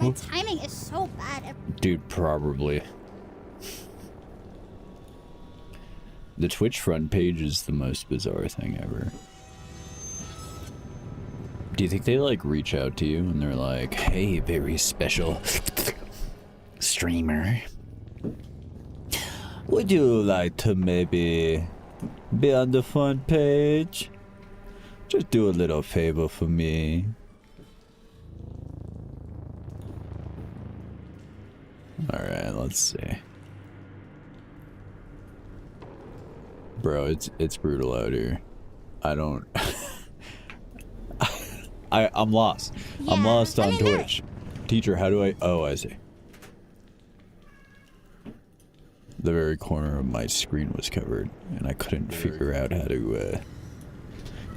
My timing is so bad. Dude, probably. The Twitch front page is the most bizarre thing ever. Do you think they like reach out to you and they're like, hey, very special streamer, would you like to maybe be on the front page? Just do a little favor for me. Alright, let's see. Bro, it's brutal out here. I don't... I'm lost. Yeah, I'm lost on Twitch. Teacher, how do I... Oh, I see. The very corner of my screen was covered, and I couldn't figure out how to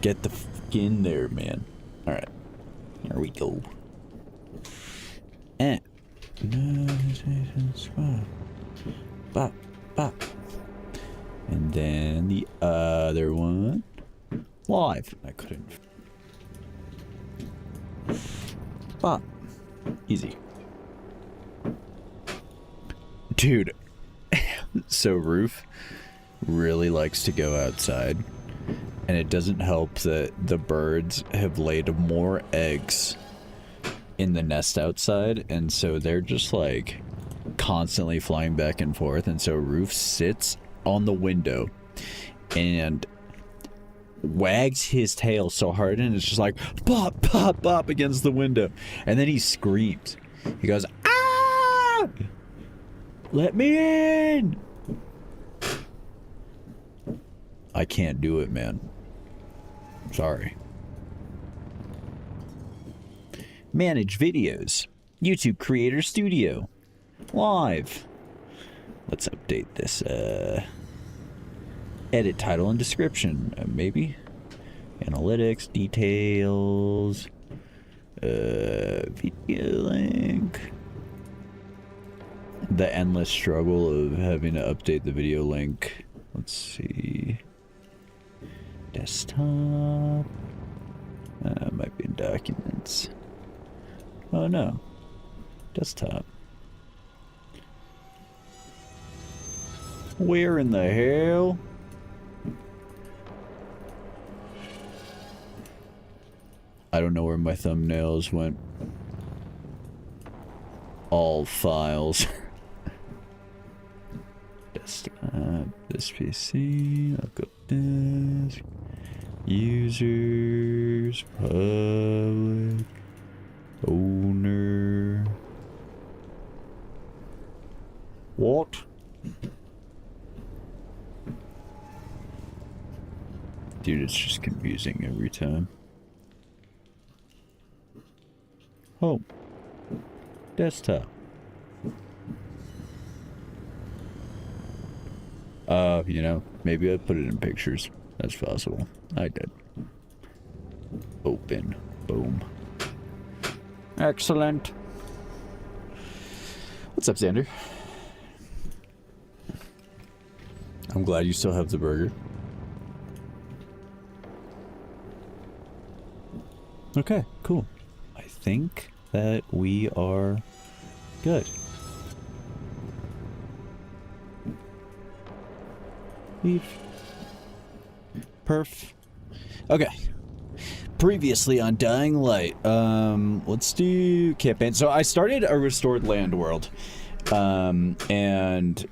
get the f in there, man. Alright. Here we go. And... Bop, bop. And then the other one. Live. I couldn't. Bop. Easy. Dude. So Roof really likes to go outside. And it doesn't help that the birds have laid more eggs in the nest outside. And so they're just like constantly flying back and forth. And so Roof sits on the window and wags his tail so hard and it's just like bop bop bop against the window, and then he screams. He goes, ah, let me in. I can't do it, man. Sorry. Manage videos, YouTube Creator Studio live. Let's update this, edit title and description, maybe. Analytics, details, video link. The endless struggle of having to update the video link. Let's see. Desktop. Might be in documents. Oh no. Desktop. Where in the hell? I don't know where my thumbnails went. All files. Desktop, this PC, I'll go disk, users, public, owner. What? Dude, it's just confusing every time. Home. Desktop. You know, maybe I put it in pictures. That's possible. I did. Open. Boom. Excellent. What's up, Xander? I'm glad you still have the burger. Okay, cool. I think that we are good. Leave. Perf. Okay. Previously on Dying Light, let's do campaign. So I started a Restored Land world, and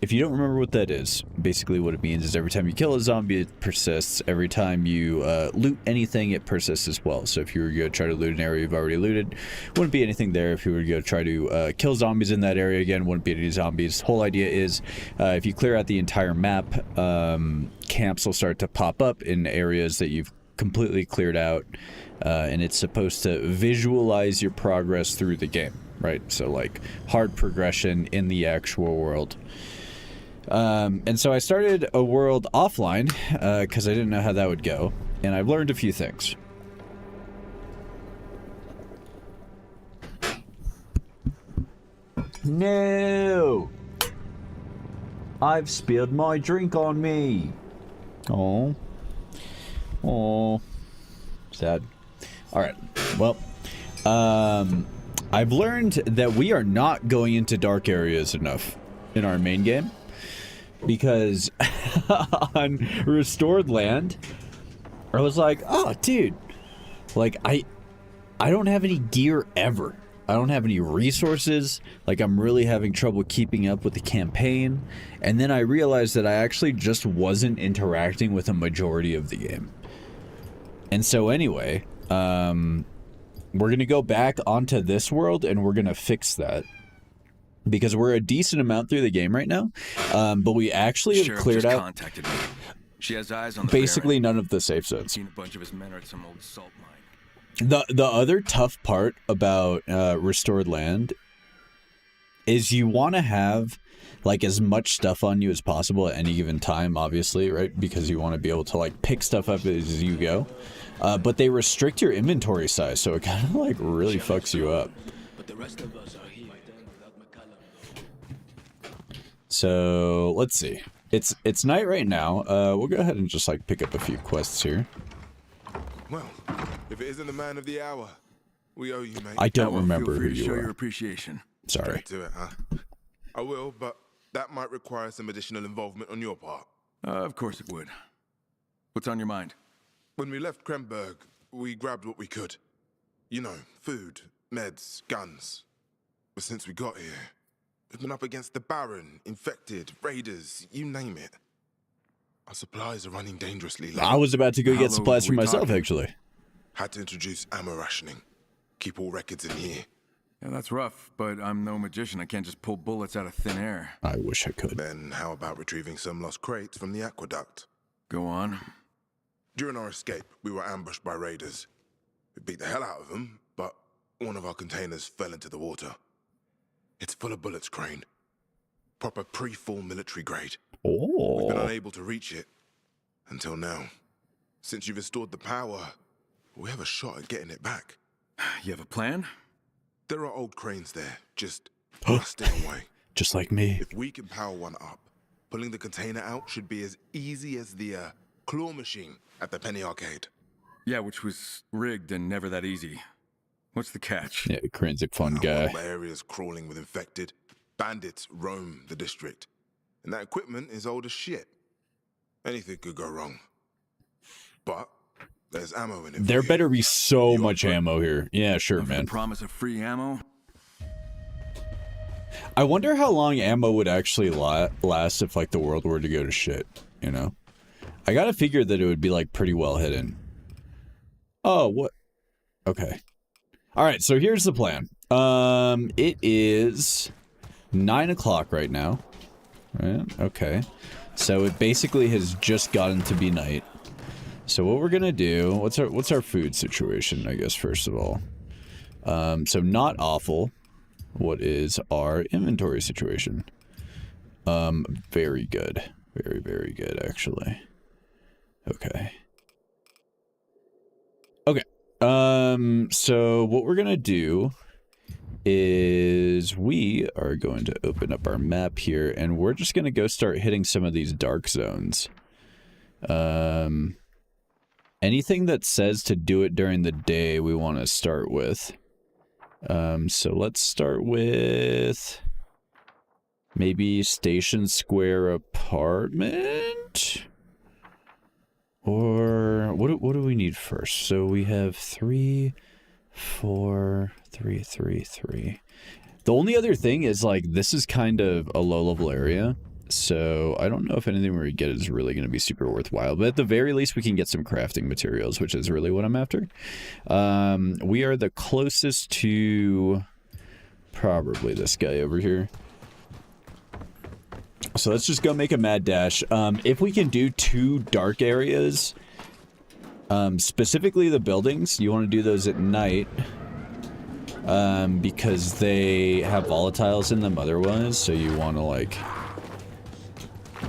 if you don't remember what that is, basically what it means is every time you kill a zombie, it persists. Every time you loot anything, it persists as well. So if you were going to try to loot an area you've already looted, wouldn't be anything there. If you were going to try to kill zombies in that area again, wouldn't be any zombies. The whole idea is if you clear out the entire map, camps will start to pop up in areas that you've completely cleared out, and it's supposed to visualize your progress through the game, right? So like hard progression in the actual world. And so I started a world offline because I didn't know how that would go, and I've learned a few things. No! I've spilled my drink on me. Oh. Oh. Sad. Alright. Well, I've learned that we are not going into dark areas enough in our main game, because on Restored Land, I was like, oh, dude, like, I don't have any gear ever. I don't have any resources. Like, I'm really having trouble keeping up with the campaign. And then I realized that I actually just wasn't interacting with a majority of the game. And so anyway, we're going to go back onto this world and we're going to fix that. Because we're a decent amount through the game right now. But we actually have cleared out contacted me. She has eyes on the basically Baron. none of the safe zones. Seen a bunch of his men are at some old salt mine. The other tough part about Restored Land is you want to have like as much stuff on you as possible at any given time, obviously, right? Because you want to be able to like pick stuff up as you go. But they restrict your inventory size, so it kind of like really fucks you up. But the rest of us are here without McCallum. So let's see. It's night right now. We'll go ahead and just like pick up a few quests here. Well, if it isn't the man of the hour, we owe you, mate. I don't remember Feel who free to you show are. your appreciation. Sorry. Straight to it, huh? I will, but that might require some additional involvement on your part. Of course it would. What's on your mind? When we left Kremberg, we grabbed what we could. You know, food, meds, guns. But since we got here, we've been up against the Baron, infected, raiders, you name it. Our supplies are running dangerously low. I was about to go How get low supplies are for we myself, talking? actually. Had to introduce ammo rationing. Keep all records in here. Yeah, that's rough, but I'm no magician. I can't just pull bullets out of thin air. I wish I could. Then how about retrieving some lost crates from the aqueduct? Go on. During our escape, we were ambushed by raiders. We beat the hell out of them, but one of our containers fell into the water. It's full of bullets, Crane. Proper pre-fall military grade. We've been Oh. unable to reach it. Until now. Since you've restored the power, we have a shot at getting it back. You have a plan? There are old cranes there, just rusting away. Just like me. If we can power one up, pulling the container out should be as easy as the claw machine at the Penny Arcade. Yeah, which was rigged and never that easy. What's the catch? Yeah, Crane's a fun guy. Our area's crawling with infected. Bandits roam the district. And that equipment is old as shit. Anything could go wrong. But there's ammo in it. There for you. better be so You much up for it? ammo here. Yeah, sure, For the man. promise of free ammo? I wonder how long ammo would actually last if, like, the world were to go to shit, you know? I gotta figure that it would be, like, pretty well hidden. Oh, what? Okay. Alright, so here's the plan. It is 9 o'clock right now. Right? Okay. So it basically has just gotten to be night. So what we're gonna do, what's our food situation, I guess, first of all. So not awful. What is our inventory situation? Very good. Very, very good, actually. Okay. Okay. So what we're gonna do is we are going to open up our map here, and we're just gonna go start hitting some of these dark zones. Anything that says to do it during the day, we want to start with. So let's start with maybe Station Square Apartment, or what do we need first? So we have 3, 4, 3, 3, 3. The only other thing is, like, this is kind of a low-level area, so I don't know if anything we get is really going to be super worthwhile, but at the very least we can get some crafting materials, which is really what I'm after. We are the closest to probably this guy over here. So let's just go make a mad dash. If we can do 2 dark areas, specifically the buildings, you want to do those at night. Because they have volatiles in them otherwise, so you want to, like,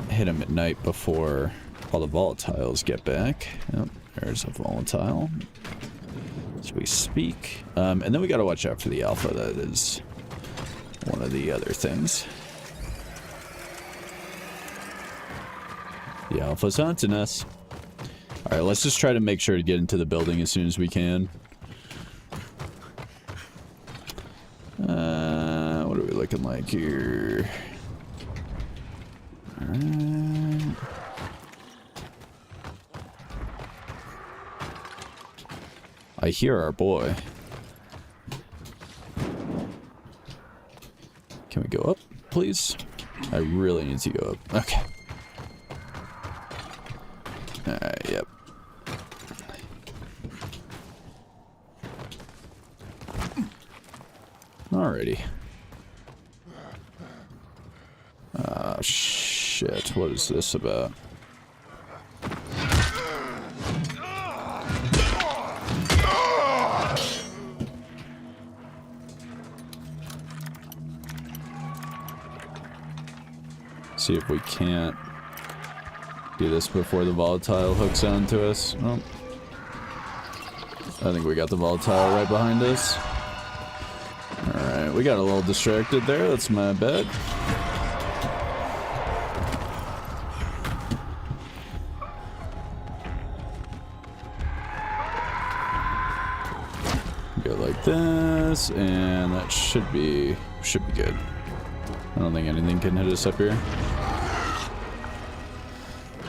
hit them at night before all the volatiles get back. Yep, there's a volatile as we speak. And then we got to watch out for the alpha. That is one of the other things. The alpha's hunting us. Alright, let's just try to make sure to get into the building as soon as we can. looking like here? Alright. I hear our boy. Can we go up, please? I really need to go up. Okay. Alright, yep. Alrighty. Shit, what is this about? See if we can't do this before the volatile hooks onto us. Oh. I think we got the volatile right behind us. Alright, we got a little distracted there. That's my bad. Go like this, and that should be good. I don't think anything can hit us up here.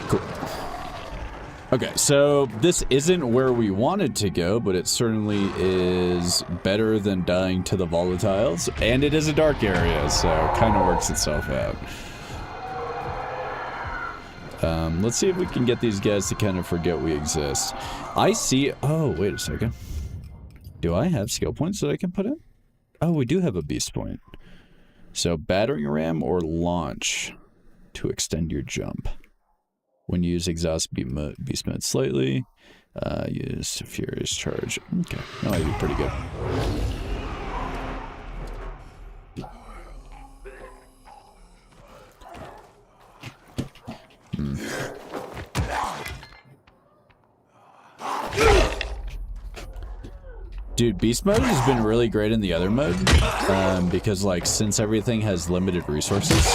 Cool. Okay, so this isn't where we wanted to go, but it certainly is better than dying to the volatiles, and it is a dark area, so it kind of works itself out. Let's see if we can get these guys to kind of forget we exist. I see... Oh, wait a second. Do I have skill points that I can put in? Oh, we do have a beast point. So, battering ram or launch to extend your jump. When you use exhaust beast mode slightly, use furious charge. Okay, that might be pretty good. Dude, beast mode has been really great in the other mode, because like since everything has limited resources,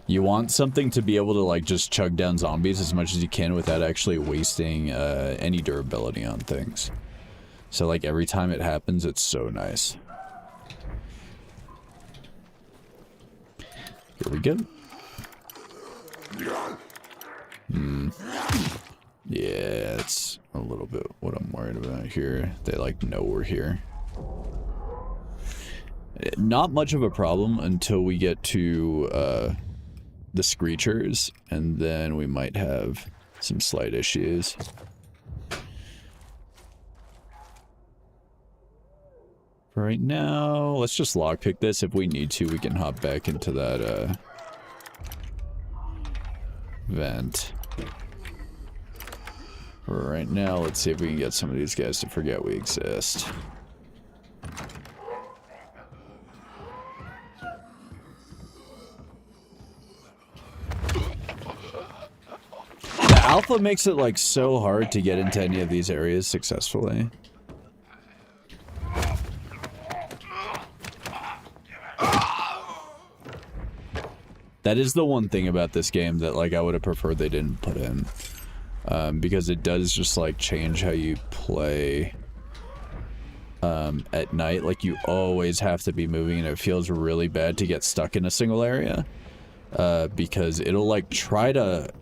you want something to be able to like just chug down zombies as much as you can without actually wasting any durability on things. So like every time it happens, it's so nice. Here we go. Yeah, it's a little bit what I'm worried about here. They like know we're here. Not much of a problem until we get to the screechers, and then we might have some slight issues. For right now, let's just lockpick this. If we need to, we can hop back into that vent. For right now, let's see if we can get some of these guys to forget we exist. The alpha makes it like so hard to get into any of these areas successfully. That is the one thing about this game that like I would have preferred they didn't put in. Because it does just like change how you play at night. Like you always have to be moving, and it feels really bad to get stuck in a single area, because it'll like try to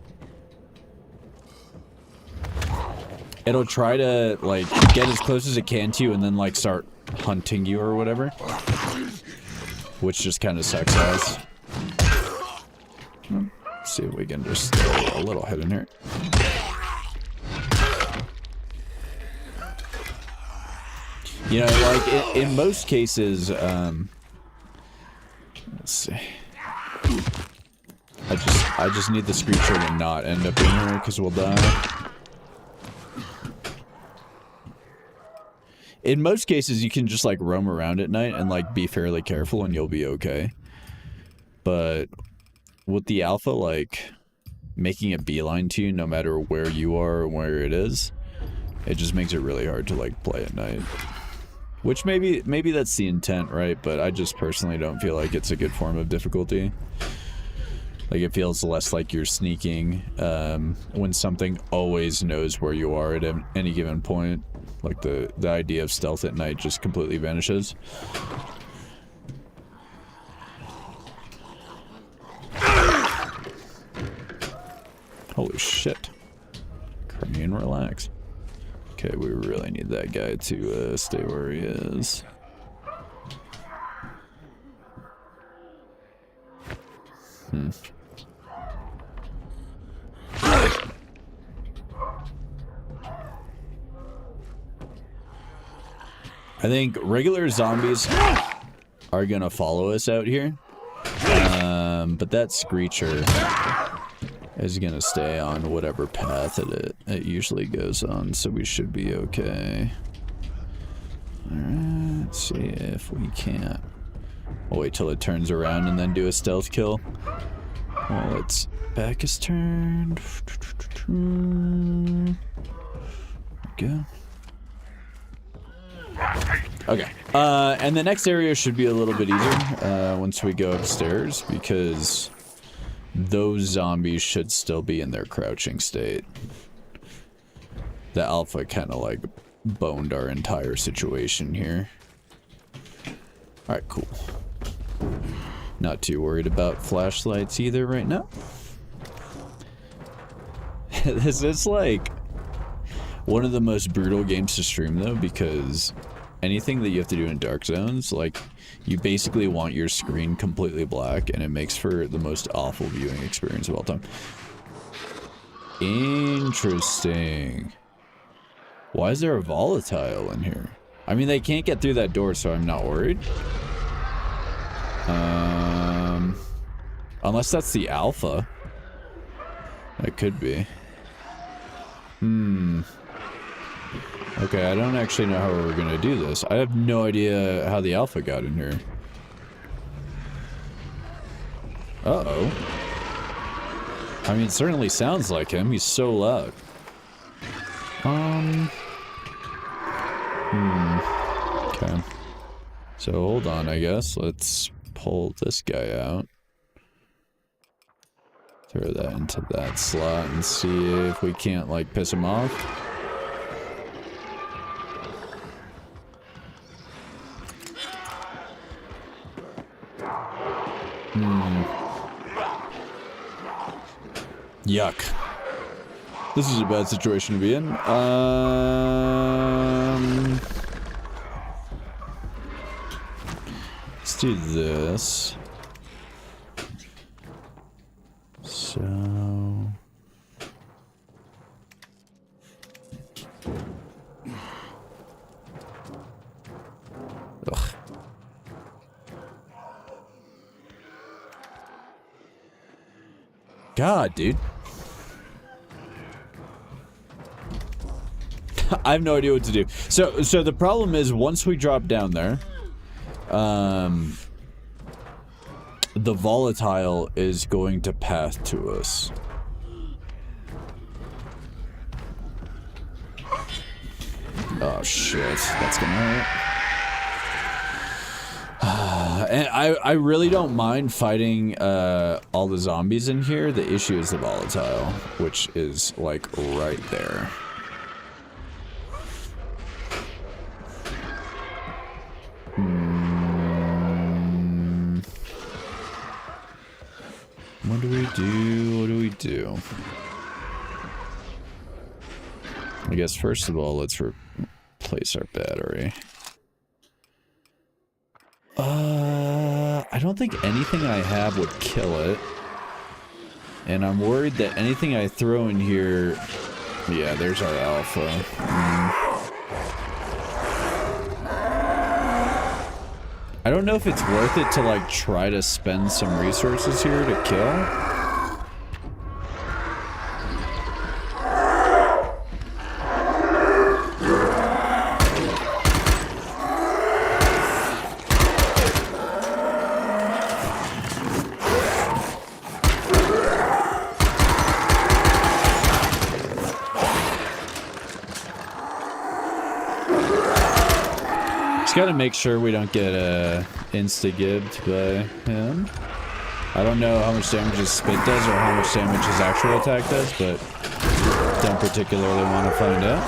like get as close as it can to you and then like start hunting you or whatever, which just kind of sucks ass. Let's see if we can just throw a little hit in here. You know, like, in most cases, let's see. I just need the screecher to not end up in here, because we'll die. In most cases, you can just, like, roam around at night and, like, be fairly careful, and you'll be okay. But with the alpha, like, making a beeline to you no matter where you are or where it is, it just makes it really hard to, like, play at night. Which maybe that's the intent, right? But I just personally don't feel like it's a good form of difficulty. Like, it feels less like you're sneaking when something always knows where you are at any given point. Like, the idea of stealth at night just completely vanishes. shit. Crane, relax. Okay, we really need that guy to stay where he is. I think regular zombies are gonna follow us out here. But that Screecher is gonna stay on whatever path it usually goes on, so we should be okay. Alright, let's see if we can't. We'll wait till it turns around and then do a stealth kill. While its back is turned. There we go. Okay. And the next area should be a little bit easier once we go upstairs, because those zombies should still be in their crouching state. The alpha kind of like boned our entire situation here. Alright, cool. Not too worried about flashlights either right now. This is like one of the most brutal games to stream though, because anything that you have to do in dark zones, like, you basically want your screen completely black, and it makes for the most awful viewing experience of all time. Interesting. Why is there a volatile in here? I mean, they can't get through that door, so I'm not worried. Unless that's the alpha. That could be. Okay, I don't actually know how we're gonna do this. I have no idea how the alpha got in here. Uh-oh. I mean, it certainly sounds like him. He's so loud. Okay. So, hold on, I guess. Let's pull this guy out. Throw that into that slot and see if we can't, like, piss him off. Yuck. This is a bad situation to be in. Let's do this. So... Ugh. God, dude. I have no idea what to do. So the problem is, once we drop down there, the volatile is going to path to us. Oh shit, that's gonna hurt. And I really don't mind fighting all the zombies in here. The issue is the volatile, which is like right there. What do we do? What do we do? I guess first of all, let's replace our battery. I don't think anything I have would kill it. And I'm worried that anything I throw in here... Yeah, there's our alpha. I don't know if it's worth it to, like, try to spend some resources here to kill. Just gotta make sure we don't get insta-gibbed by him. I don't know how much damage his spit does or how much damage his actual attack does, but don't particularly want to find out.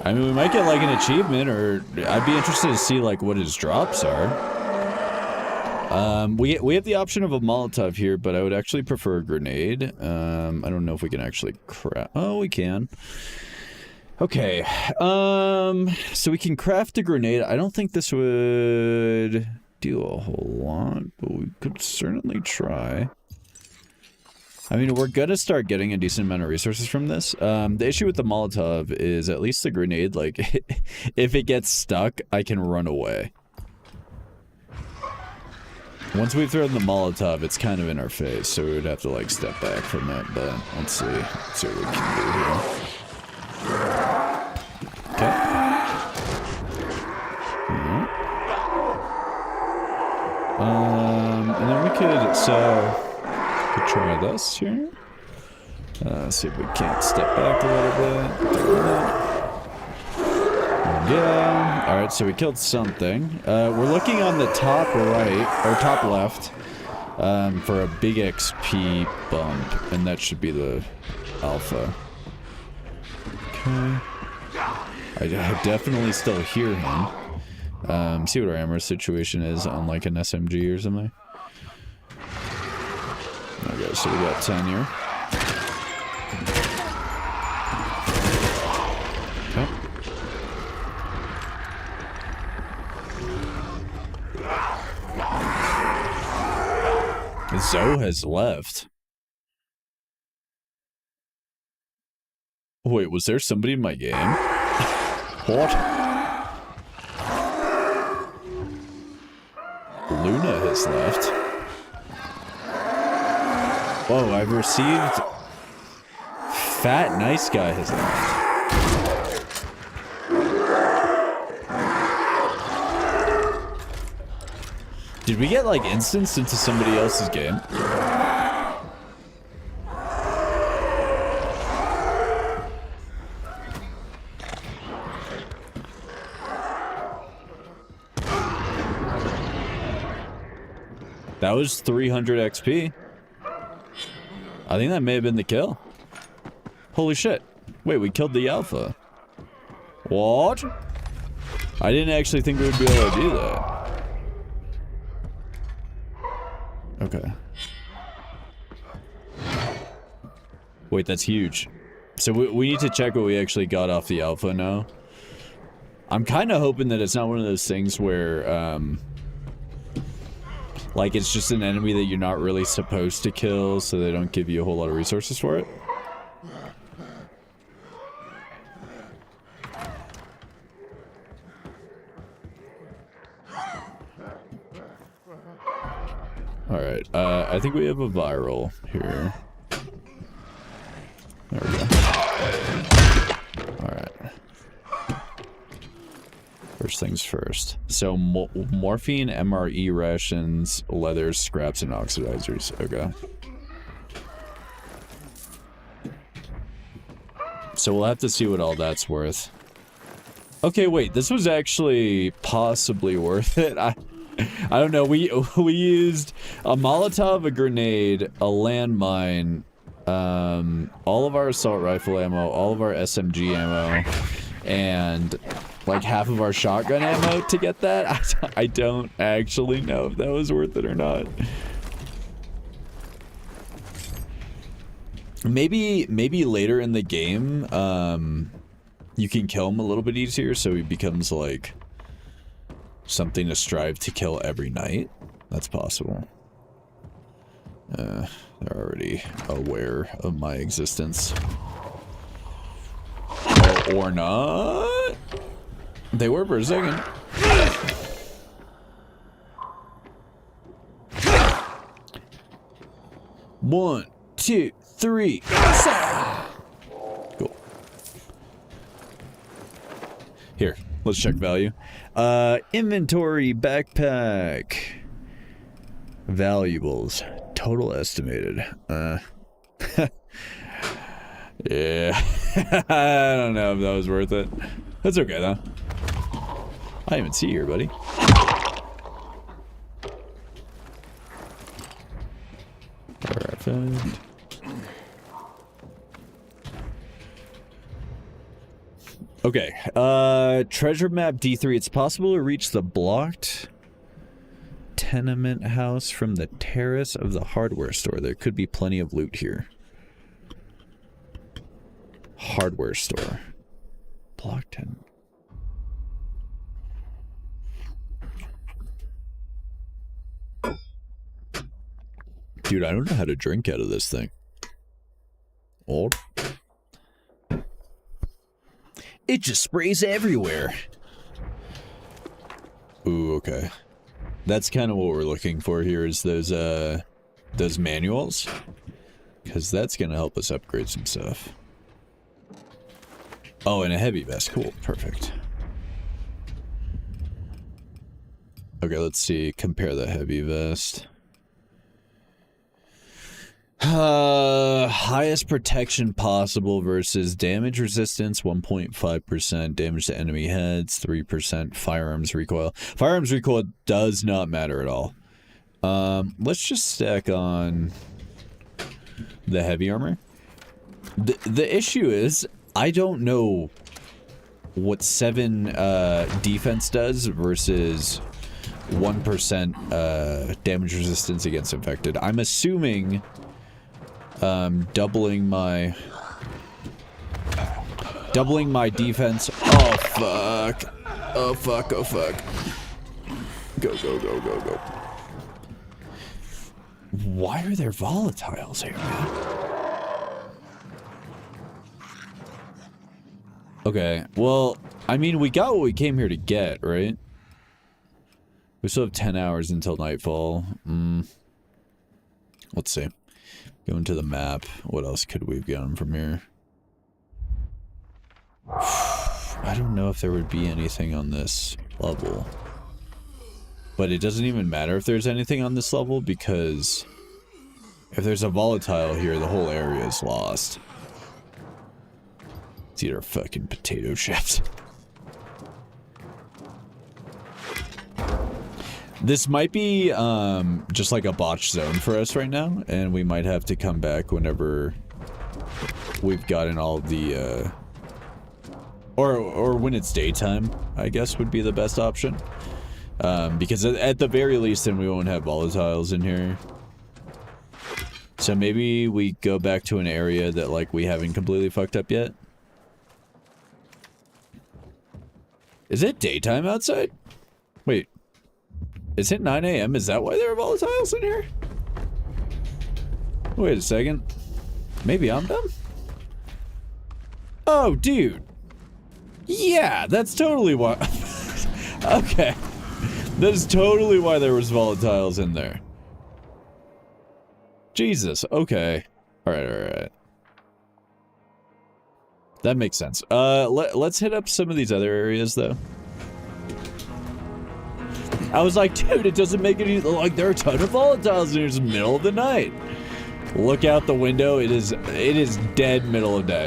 I mean, we might get like an achievement, or I'd be interested to see like what his drops are. We have the option of a Molotov here, but I would actually prefer a grenade. I don't know if we can actually craft. Oh, we can. Okay. So we can craft a grenade. I don't think this would do a whole lot, but we could certainly try. I mean, we're gonna start getting a decent amount of resources from this. The issue with the Molotov is at least the grenade, like, if it gets stuck, I can run away. Once we've thrown the Molotov, it's kind of in our face, so we would have to, like, step back from it, but let's see. Let's see what we can do here. Okay. And then we could, could try this here. See if we can't step back a little bit. Yeah. Alright, so we killed something. We're looking on the top right, or top left, for a big XP bump, and that should be the alpha. Okay. I definitely still hear him. See what our ammo situation is on like an SMG or something. Okay, so we got 10 here. Okay. Zoe has left. Wait, was there somebody in my game? What? Luna has left. Whoa, I've received... Fat Nice Guy has left. Did we get, like, instanced into somebody else's game? That was 300 XP. I think that may have been the kill. Holy shit. Wait, we killed the alpha. What? I didn't actually think we would be able to do that. Okay. Wait, that's huge. So we need to check what we actually got off the alpha now. I'm kind of hoping that it's not one of those things where, like, it's just an enemy that you're not really supposed to kill, so they don't give you a whole lot of resources for it. Alright, I think we have a viral here. There we go. Alright. First things first. So, morphine, MRE rations, leathers, scraps, and oxidizers. Okay. So we'll have to see what all that's worth. Okay, wait. This was actually possibly worth it. I don't know. We used a Molotov, a grenade, a landmine, all of our assault rifle ammo, all of our SMG ammo, and like half of our shotgun ammo to get that. I don't actually know if that was worth it or not. Maybe later in the game, you can kill him a little bit easier, so he becomes like something to strive to kill every night. That's possible. They're already aware of my existence. Or not. They were for a second. One, two, three. Cool. Here, let's check value. Inventory, backpack. Valuables. Total estimated. Yeah. I don't know if that was worth it. That's okay, though. I didn't even see you here, buddy. Perfect. Okay, treasure map D3. It's possible to reach the blocked tenement house from the terrace of the hardware store. There could be plenty of loot here. Hardware store. Block 10. Dude, I don't know how to drink out of this thing. Old. It just sprays everywhere. Ooh, okay. That's kind of what we're looking for here is those manuals. Because that's going to help us upgrade some stuff. Oh, and a heavy vest. Cool. Perfect. Okay, let's see. Compare the heavy vest. Highest protection possible versus damage resistance 1.5%, damage to enemy heads 3%, firearms recoil. Firearms recoil does not matter at all. Let's just stack on the heavy armor. The issue is I don't know what 7 defense does versus 1% damage resistance against infected. I'm assuming doubling my defense. Oh fuck. Oh fuck. Oh fuck. Go, go, go, go, go. Why are there volatiles here, man? Okay, well, I mean, we got what we came here to get, right? We still have 10 hours until nightfall. Let's see. Going to the map. What else could we have gotten from here? I don't know if there would be anything on this level. But it doesn't even matter if there's anything on this level because if there's a volatile here, the whole area is lost. Let's eat our fucking potato chips. This might be just like a botch zone for us right now, and we might have to come back whenever we've gotten all the or when it's daytime, I guess would be the best option. Because at the very least then we won't have volatiles in here. So maybe we go back to an area that like we haven't completely fucked up yet. Is it daytime outside? Wait. Is it 9 a.m.? Is that why there are volatiles in here? Wait a second. Maybe I'm dumb? Oh, dude. Yeah, that's totally why. Okay. That is totally why there was volatiles in there. Jesus, okay. Alright. That makes sense. Let's hit up some of these other areas, though. I was like, dude, it doesn't make any... Like, there are a ton of volatiles in here. It's the middle of the night. Look out the window. It is dead middle of day.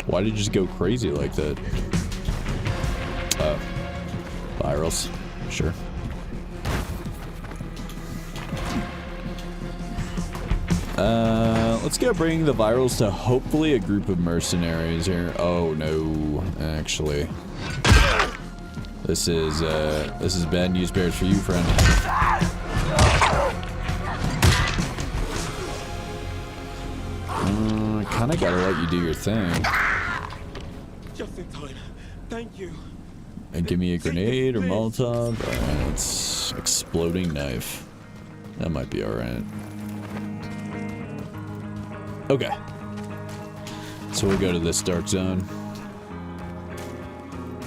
Why did you just go crazy like that? Virals. Sure. Let's go bring the virals to hopefully a group of mercenaries here. Oh no, actually. This is bad news bears for you, friend. Kinda gotta let you do your thing. Just in time. Thank you. And give me a grenade or Molotov. Alright, it's exploding knife. That might be alright. Okay. So we'll go to this dark zone.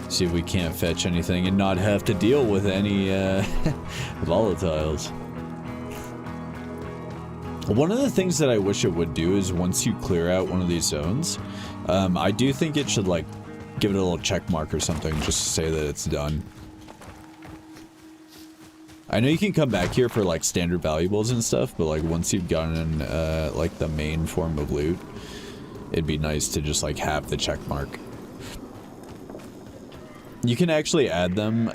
See if we can't fetch anything and not have to deal with any volatiles. One of the things that I wish it would do is once you clear out one of these zones, I do think it should like give it a little check mark or something just to say that it's done. I know you can come back here for like standard valuables and stuff, but like once you've gotten like the main form of loot, it'd be nice to just like have the check mark. You can actually add them.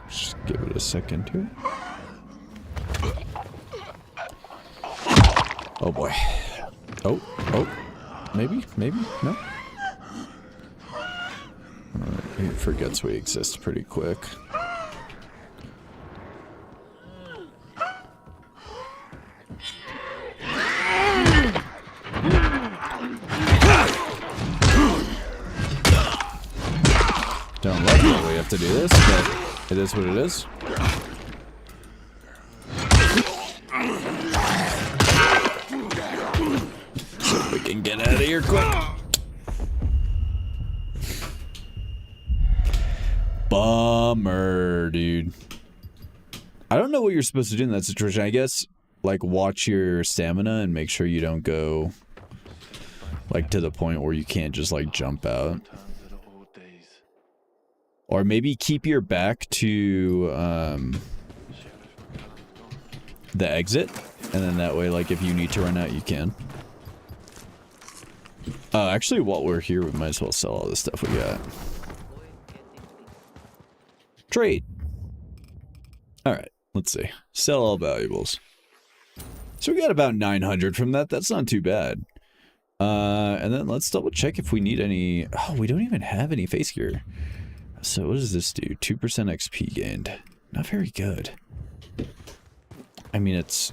Just give it a second here. Oh boy. Oh, maybe, no. He forgets we exist pretty quick. Don't like that we have to do this, but it is what it is. So we can get out of here quick. Bummer, dude. I don't know what you're supposed to do in that situation. I guess, like, watch your stamina and make sure you don't go, like, to the point where you can't just, like, jump out. Or maybe keep your back to the exit, and then that way, like, if you need to run out, you can. Actually, while we're here, we might as well sell all the stuff we got. Trade. Alright, let's see. Sell all valuables. So we got about 900 from that. That's not too bad. And then let's double check if we need any... Oh, we don't even have any face gear. So what does this do? 2% XP gained. Not very good. I mean, it's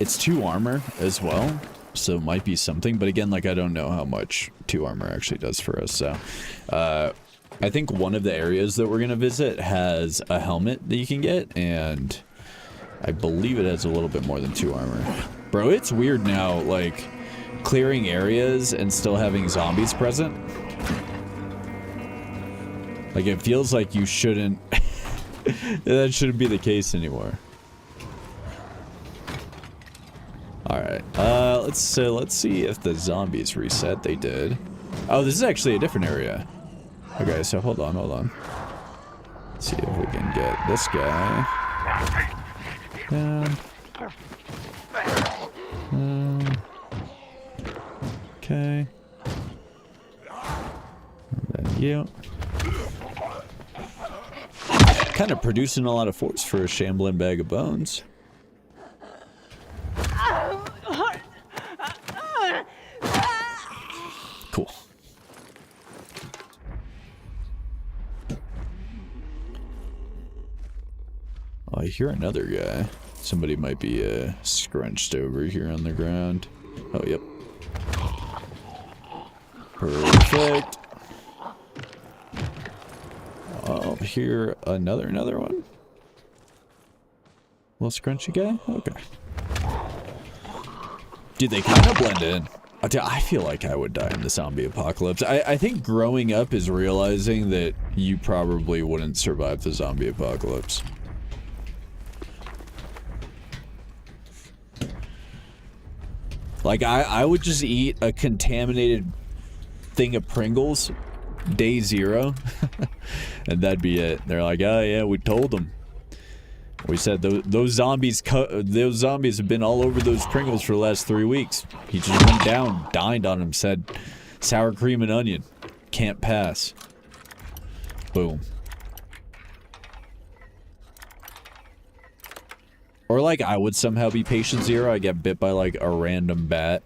2 armor as well, so it might be something. But again, like, I don't know how much 2 armor actually does for us. So I think one of the areas that we're going to visit has a helmet that you can get, and I believe it has a little bit more than 2 armor. Bro, it's weird now, like, clearing areas and still having zombies present. Like, it feels like you shouldn't... that shouldn't be the case anymore. Alright, let's see if the zombies reset. They did. Oh, this is actually a different area. Okay, so hold on. Let's see if we can get this guy down. Okay. And then you. Kind of producing a lot of force for a shambling bag of bones. Cool. Oh, I hear another guy. Somebody might be scrunched over here on the ground. Oh, yep. Perfect. Oh, here another one. Little scrunchy guy? Okay. Dude, they kind of blend in. I feel like I would die in the zombie apocalypse. I think growing up is realizing that you probably wouldn't survive the zombie apocalypse. Like, I would just eat a contaminated thing of Pringles day 0 and that'd be it. They're like, oh yeah, we told them. We said those zombies have been all over those Pringles for the last 3 weeks. He just went down, dined on them, said sour cream and onion. Can't pass. Boom. Or like I would somehow be patient 0. I get bit by like a random bat.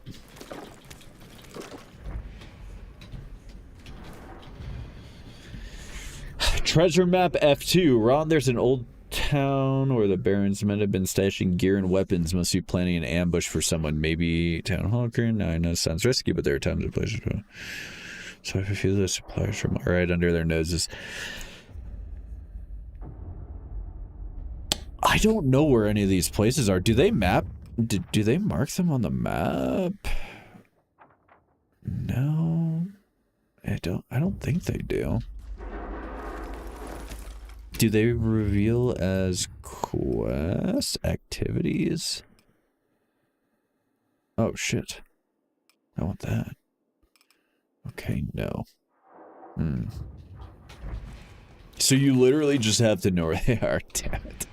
Treasure map F2. Ron, there's an old town where the Barons men have been stashing gear and weapons. Must be planning an ambush for someone. Maybe Town Hall. Now I know it sounds risky, but there are times and places. So if I feel the supplies from right under their noses. I don't know where any of these places are. Do they map? Do they mark them on the map? No. I don't think they do. Do they reveal as quest activities? Oh shit. I want that. Okay, no. So you literally just have to know where they are, damn it.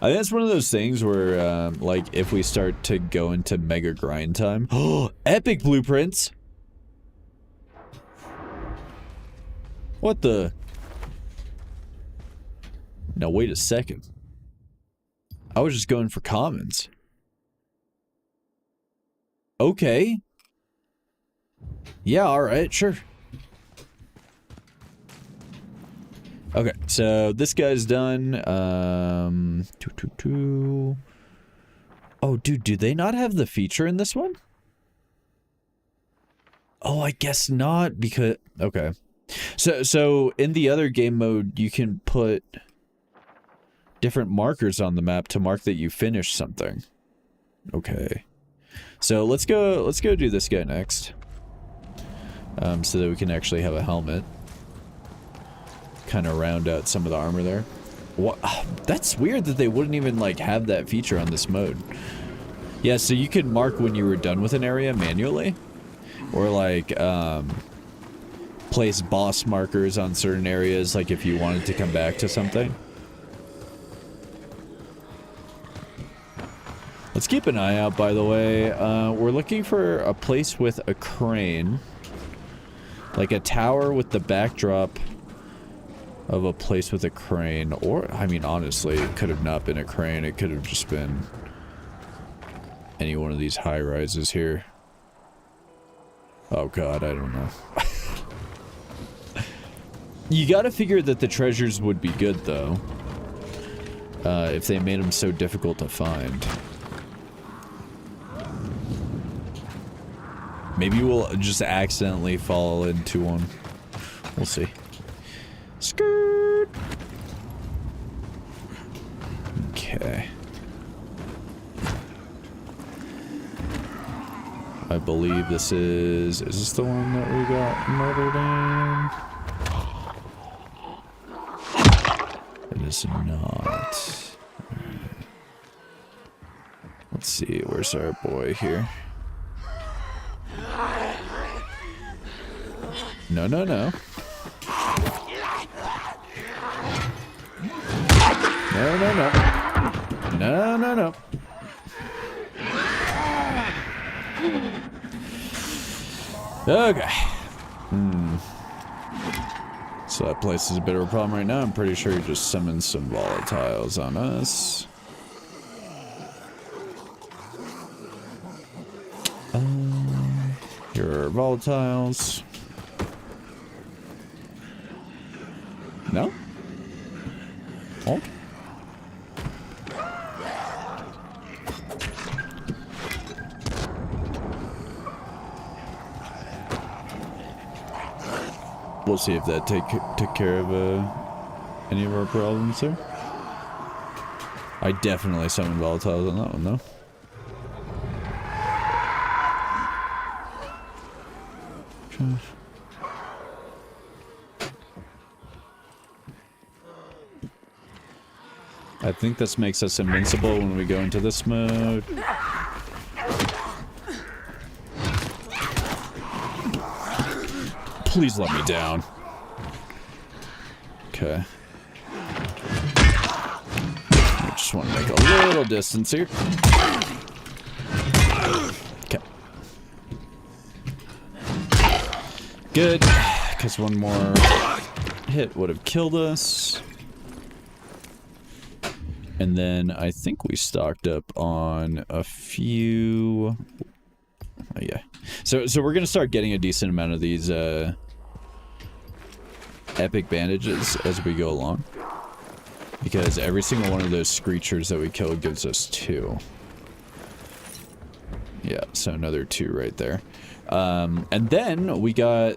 I think that's one of those things where, like, if we start to go into mega grind time... Oh, epic blueprints! What the... Now, wait a second. I was just going for commons. Okay. Yeah, alright, sure. Okay, so this guy's done. Oh, dude, do they not have the feature in this one? Oh, I guess not, because... Okay. So in the other game mode, you can put different markers on the map to mark that you finished something. Okay. So let's go do this guy next. So that we can actually have a helmet. Kind of round out some of the armor there. What? That's weird that they wouldn't even like have that feature on this mode. Yeah, so you could mark when you were done with an area manually, or like place boss markers on certain areas, like if you wanted to come back to something. Let's keep an eye out, by the way. We're looking for a place with a crane, like a tower with the backdrop of a place with a crane. Or, I mean, honestly, it could have not been a crane. It could have just been any one of these high rises here. Oh god, I don't know. You gotta figure that the treasures would be good, though. If they made them so difficult to find. Maybe we'll just accidentally fall into one. We'll see. Skirt! Okay. I believe this is this the one that we got murdered in? It is not. Let's see, where's our boy here? No, no, no. No, no, no. No, no, no. Okay. So that place is a bit of a problem right now. I'm pretty sure he just summoned some volatiles on us. Here are volatiles. No? Oh. We'll see if that took care of any of our problems there. I definitely summoned volatiles on that one, though. I think this makes us invincible when we go into this mode. Please let me down. Okay. I just want to make a little distance here. Okay. Good, because one more hit would have killed us. And then I think we stocked up on a few... Oh, yeah. So we're gonna start getting a decent amount of these epic bandages as we go along, because every single one of those screechers that we kill gives us 2. Yeah, so another 2 right there. And then we got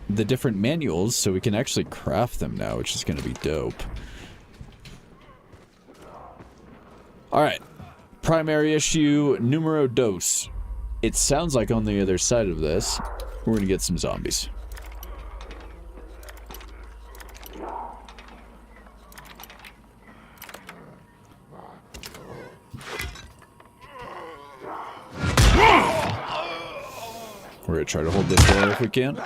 the different manuals, so we can actually craft them now, which is gonna be dope. Alright, primary issue numero dos. It sounds like on the other side of this, we're gonna get some zombies. We're gonna try to hold this door if we can.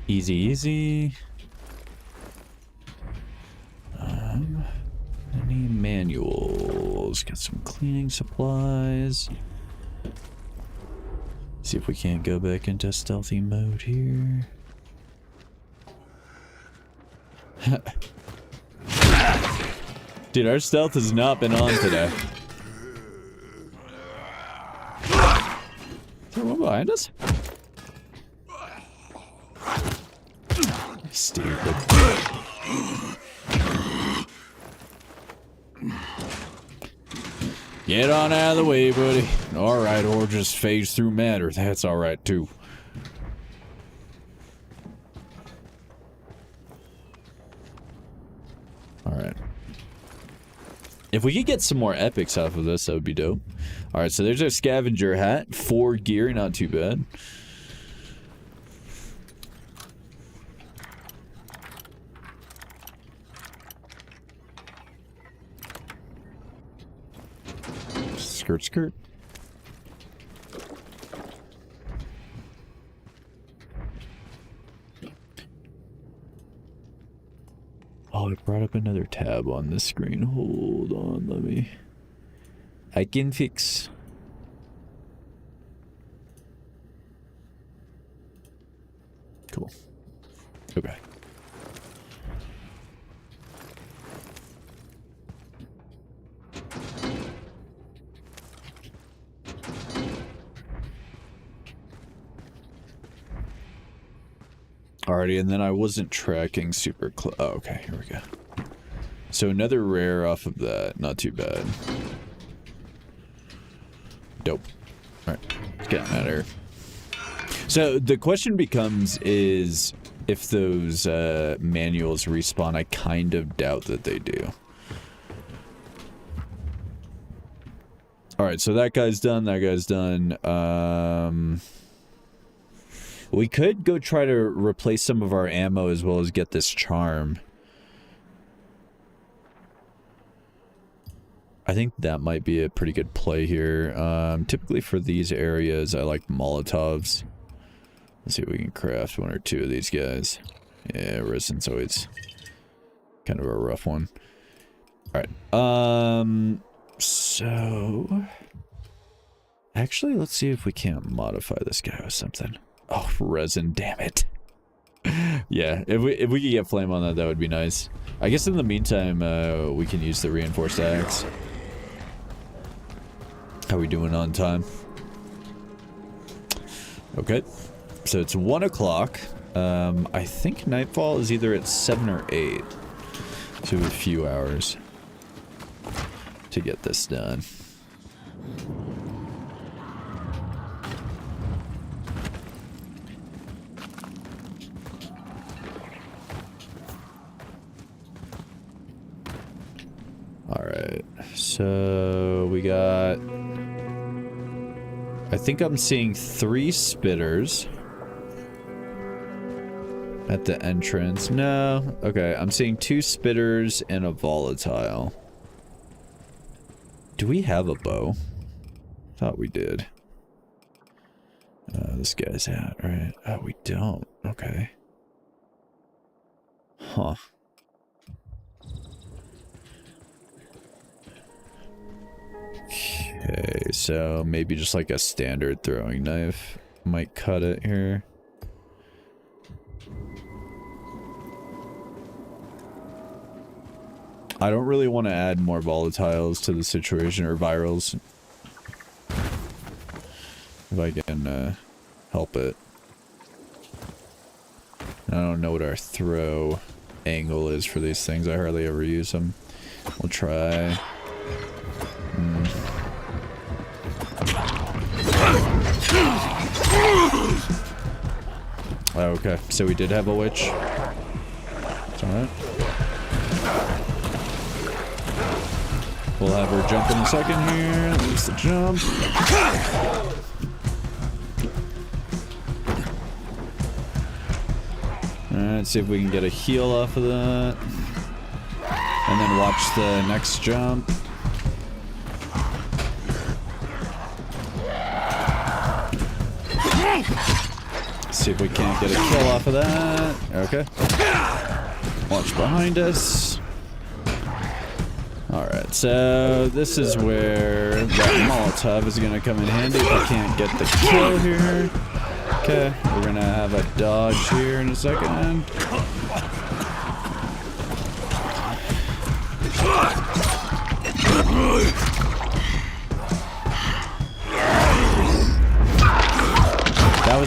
Easy, easy. Any manuals? Got some cleaning supplies. See if we can't go back into stealthy mode here. Dude, our stealth has not been on today. Is there one behind us? Stupid. Get on out of the way, buddy. Alright, or just phase through matter. That's alright, too. Alright. If we could get some more epics off of this, that would be dope. Alright, so there's our scavenger hat. 4 gear, not too bad. Skirt, skirt. Oh, it brought up another tab on the screen. Hold on, let me... I can fix. Cool. Okay. Alrighty, and then I wasn't tracking super close. Oh, okay, here we go. So another rare off of that. Not too bad. Dope. Alright, let's get out of here. So the question becomes is if those manuals respawn. I kind of doubt that they do. Alright, so that guy's done. That guy's done. We could go try to replace some of our ammo as well as get this charm. I think that might be a pretty good play here. Typically for these areas, I like Molotovs. Let's see if we can craft 1 or 2 of these guys. Yeah, resin's always kind of a rough one. Alright. So... Actually, let's see if we can't modify this guy with something. Oh, resin, damn it. Yeah, if we could get flame on that, that would be nice. I guess in the meantime, we can use the reinforced axe. How we doing on time? Okay. So it's 1 o'clock. I think nightfall is either at 7 or 8. So we have a few hours to get this done. Alright, so we got... I think I'm seeing 3 spitters at the entrance. No, okay, I'm seeing 2 spitters and a volatile. Do we have a bow? Thought we did. This guy's out, right? Oh, we don't. Okay. Huh. Okay, so maybe just like a standard throwing knife might cut it here. I don't really want to add more volatiles to the situation, or virals. If I can help it. I don't know what our throw angle is for these things. I hardly ever use them. We'll try. Okay, so we did have a witch. It's alright. We'll have her jump in a second here. There's the jump. Alright, see if we can get a heal off of that. And then watch the next jump. See if we can't get a kill off of that. Okay. Watch behind us. Alright, so this is where that Molotov is going to come in handy if we can't get the kill here. Okay, we're going to have a dodge here in a second.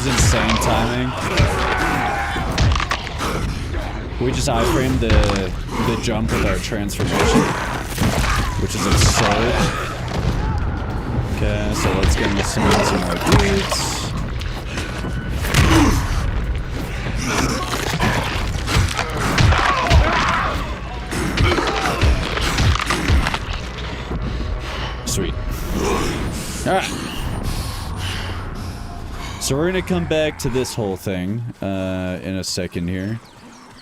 insane timing. We just iframed the jump with our transformation, which is absurd. Okay, so let's get into some more dudes. Sweet. Alright. So we're gonna come back to this whole thing in a second here.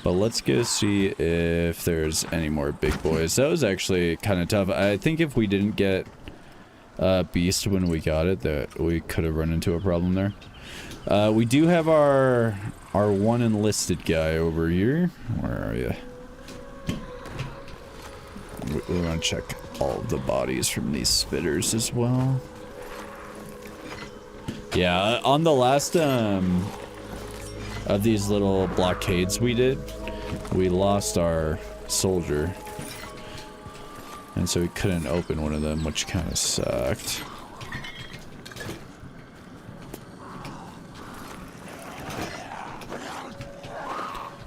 But let's go see if there's any more big boys. That was actually kind of tough. I think if we didn't get Beast when we got it, that we could have run into a problem there. We do have our one enlisted guy over here. Where are you? We want to check all of the bodies from these spitters as well. Yeah, on the last of these little blockades we did, we lost our soldier, and so we couldn't open one of them, which kind of sucked.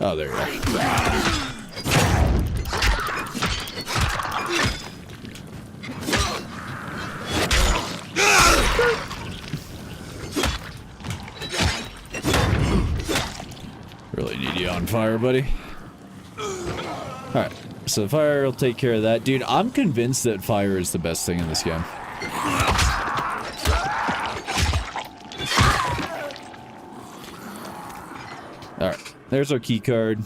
Oh, there you are. Really need you on fire, buddy. Alright, so the fire will take care of that. Dude, I'm convinced that fire is the best thing in this game. Alright, there's our key card.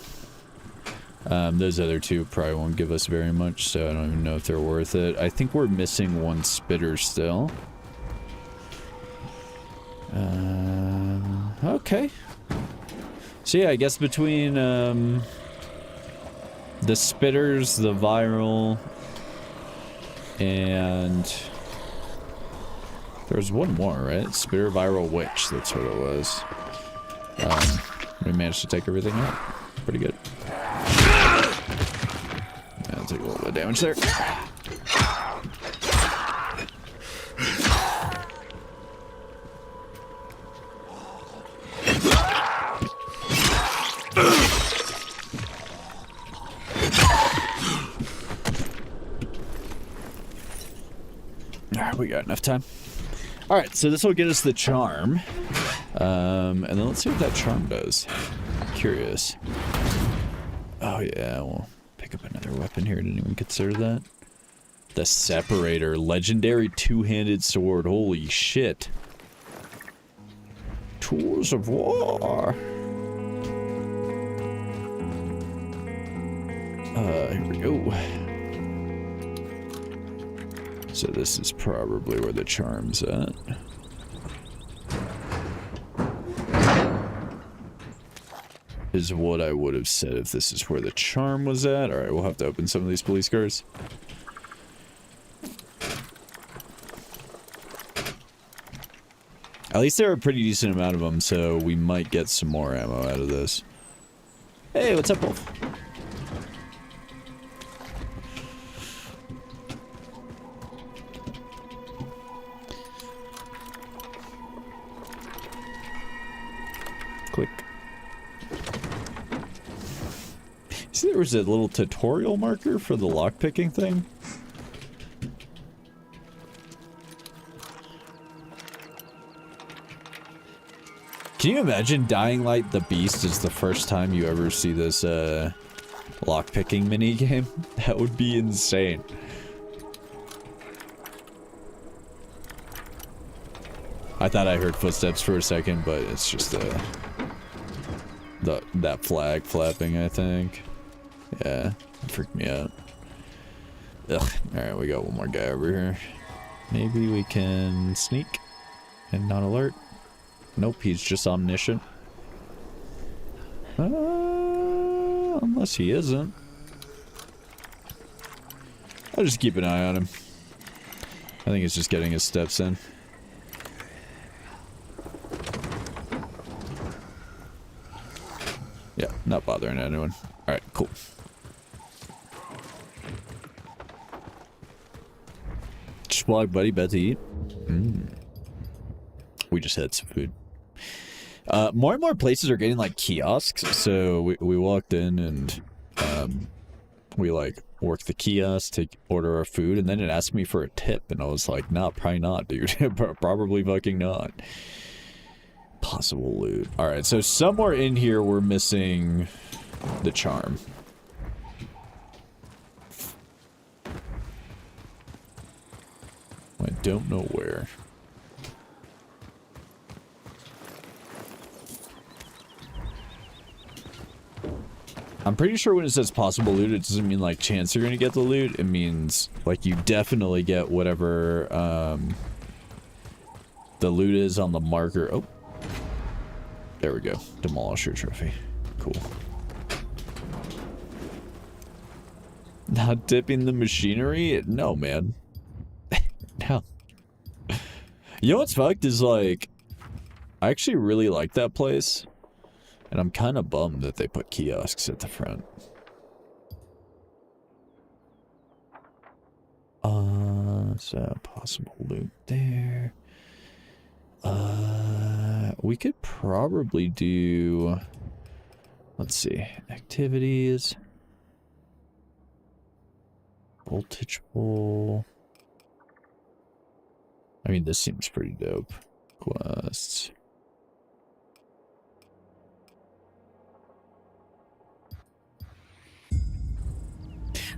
Those other two probably won't give us very much, so I don't even know if they're worth it. I think we're missing one spitter still. Okay. So yeah, I guess between the spitters, the viral, and there was one more, right? Spitter, viral, witch. That's what it was. We managed to take everything out. Pretty good. I'll take a little bit of damage there. Alright, we got enough time. Alright, so this will get us the charm. And then let's see what that charm does. Curious. Oh yeah, we'll pick up another weapon here. Didn't even consider that. The Separator. Legendary two-handed sword. Holy shit. Tools of war. Here we go. So this is probably where the charm's at. Is what I would have said if this is where the charm was at. Alright, we'll have to open some of these police cars. At least there are a pretty decent amount of them, so we might get some more ammo out of this. Hey, what's up, Wolf? Click. See, there was a little tutorial marker for the lockpicking thing. Can you imagine Dying Light the Beast is the first time you ever see this lockpicking minigame? That would be insane. I thought I heard footsteps for a second, but it's just that flag flapping, I think. Yeah, it freaked me out. Ugh. Alright, we got one more guy over here. Maybe we can sneak and not alert. Nope, he's just omniscient. Unless he isn't. I'll just keep an eye on him. I think he's just getting his steps in. Yeah, not bothering anyone. Alright, cool. Schwag, buddy, about to eat? We just had some food. More and more places are getting like kiosks, so we walked in and we like worked the kiosk to order our food, and then it asked me for a tip, and I was like, nah, probably not, dude. Probably fucking not. Possible loot. Alright, so somewhere in here we're missing the charm. I don't know where. I'm pretty sure when it says possible loot, it doesn't mean like chance you're gonna get the loot. It means like you definitely get whatever the loot is on the marker. Oh, there we go. Demolisher trophy. Cool. Not dipping the machinery? No, man. No. You know what's fucked is like, I actually really like that place. And I'm kind of bummed that they put kiosks at the front. So possible loot there. We could probably do, let's see, activities. Voltage pole. I mean, this seems pretty dope. Quests.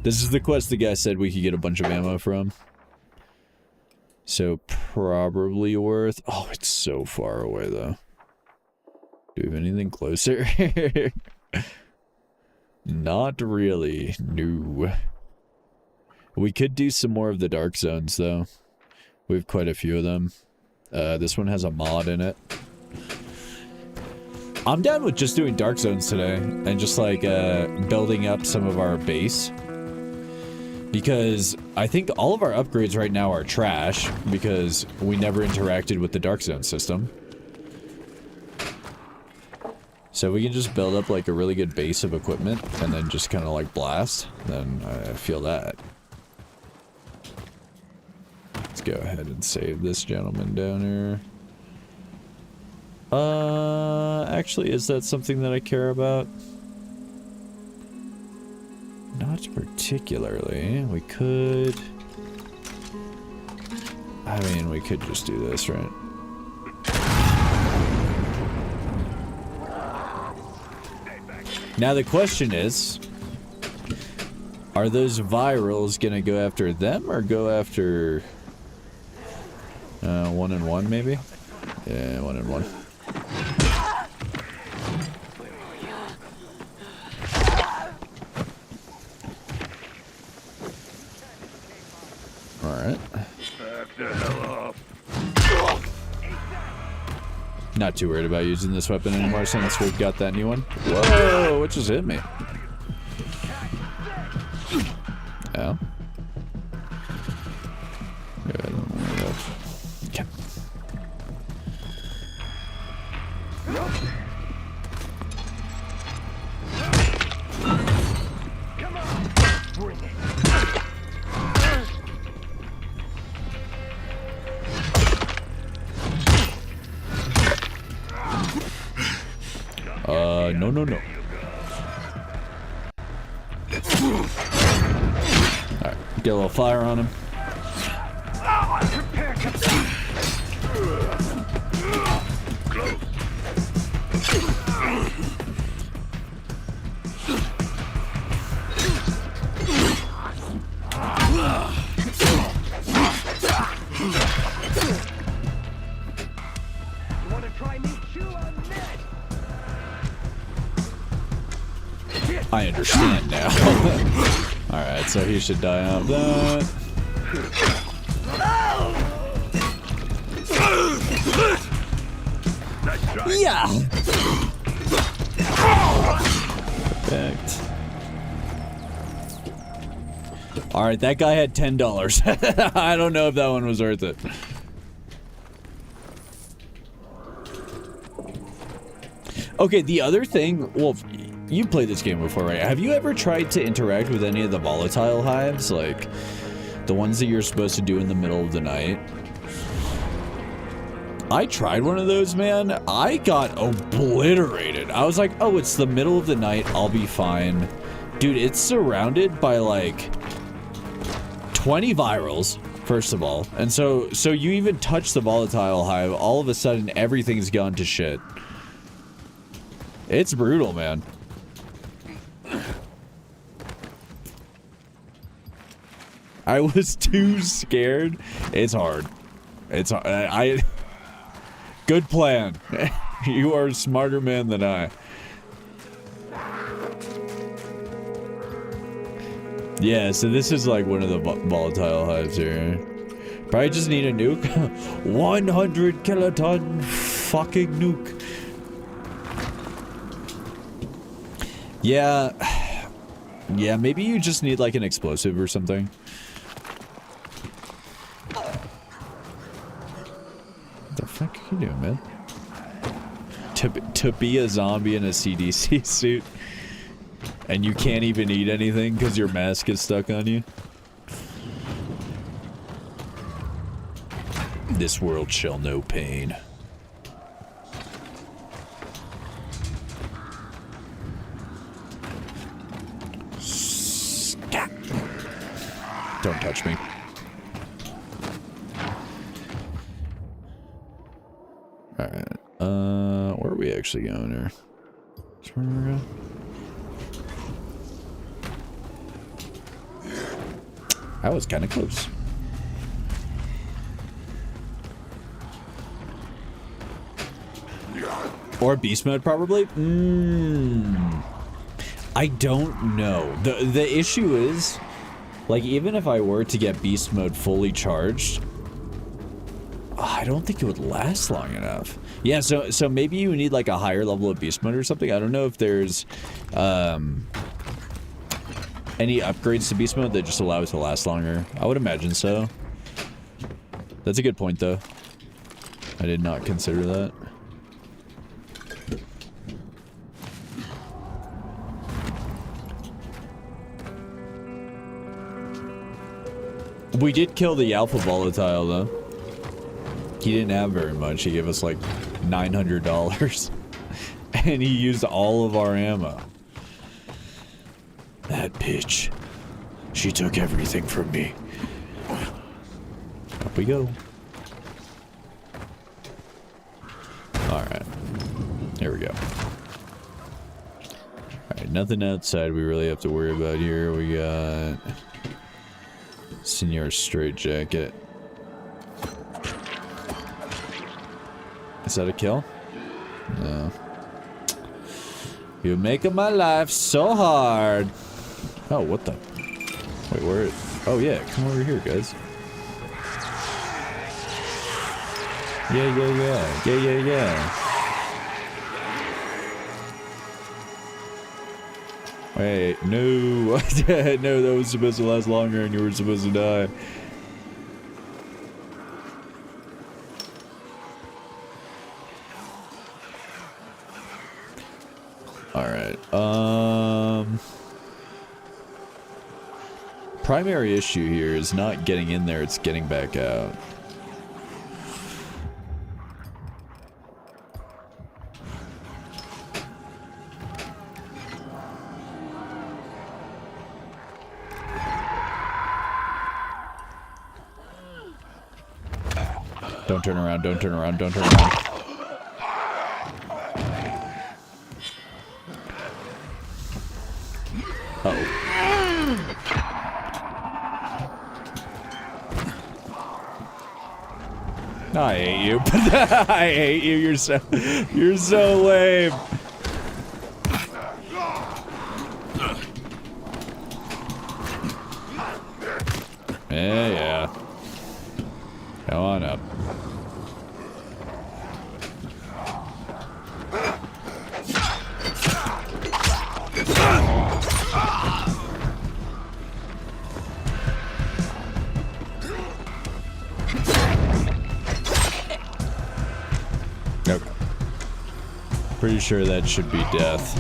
This is the quest the guy said we could get a bunch of ammo from. So probably worth... Oh, it's so far away though. Do we have anything closer? Not really. No. We could do some more of the dark zones though. We have quite a few of them. This one has a mod in it. I'm down with just doing dark zones today and just like building up some of our base. Because I think all of our upgrades right now are trash because we never interacted with the dark zone system. So we can just build up like a really good base of equipment and then just kind of like blast. Then I feel that. Let's go ahead and save this gentleman down here. Actually, is that something that I care about? Not particularly. We could... I mean, we could just do this, right? Now the question is... Are those virals gonna go after them or go after... 1-in-1 maybe? Yeah, 1-in-1. Alright. Not too worried about using this weapon anymore since we've got that new one. Whoa, what just hit me? Oh. Okay. No. Alright, get a little fire on him. I understand now. Alright, so he should die off that. Yeah! Perfect. Alright, that guy had $10. I don't know if that one was worth it. Okay, the other thing, well, you played this game before, right? Have you ever tried to interact with any of the volatile hives? Like, the ones that you're supposed to do in the middle of the night? I tried one of those, man. I got obliterated. I was like, oh, it's the middle of the night. I'll be fine. Dude, it's surrounded by like 20 virals, first of all. And so you even touch the volatile hive, all of a sudden everything's gone to shit. It's brutal, man. I was too scared. It's hard. It's hard. Good plan. You are a smarter man than I. Yeah, so this is like one of the volatile hives here. Probably just need a nuke. 100 kiloton fucking nuke. Yeah. Yeah, maybe you just need like an explosive or something. What the fuck are you doing, man? To be a zombie in a CDC suit and you can't even eat anything because your mask is stuck on you. This world shall know pain. Stop. Don't touch me. Alright. Where are we actually going here? Where are we going? That was kind of close. Or beast mode, probably? I don't know. The issue is, like, even if I were to get beast mode fully charged, I don't think it would last long enough. Yeah, so maybe you need like a higher level of beast mode or something. I don't know if there's any upgrades to beast mode that just allow it to last longer. I would imagine so. That's a good point, though. I did not consider that. We did kill the alpha volatile, though. He didn't have very much. He gave us like $900. And he used all of our ammo. That bitch. She took everything from me. Up we go. Alright. Here we go. Alright, nothing outside we really have to worry about here. We got Senior Straitjacket. Is that a kill? No. You're making my life so hard. Oh, what the? Wait, where? Oh, yeah. Come over here, guys. Yeah. Wait, no. No, that was supposed to last longer and you were supposed to die. Alright, primary issue here is not getting in there, it's getting back out. Don't turn around, don't turn around, don't turn around. Uh-oh. I hate you. I hate you. You're so lame. Yeah. Come on up. Okay. Pretty sure that should be death.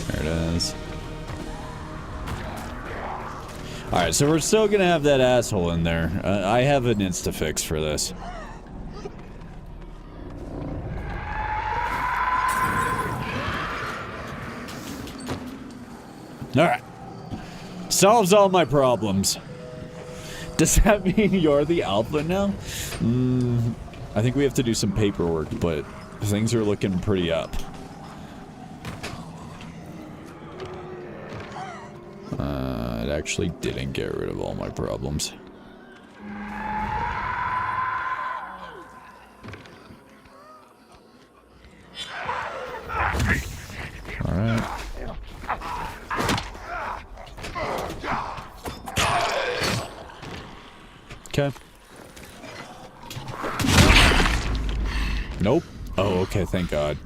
There it is. Alright, so we're still gonna have that asshole in there. I have an insta-fix for this. Alright. Solves all my problems. Does that mean you're the alpha now? I think we have to do some paperwork, but things are looking pretty up. It actually didn't get rid of all my problems. Alright. Okay. Nope. Oh, okay, thank God.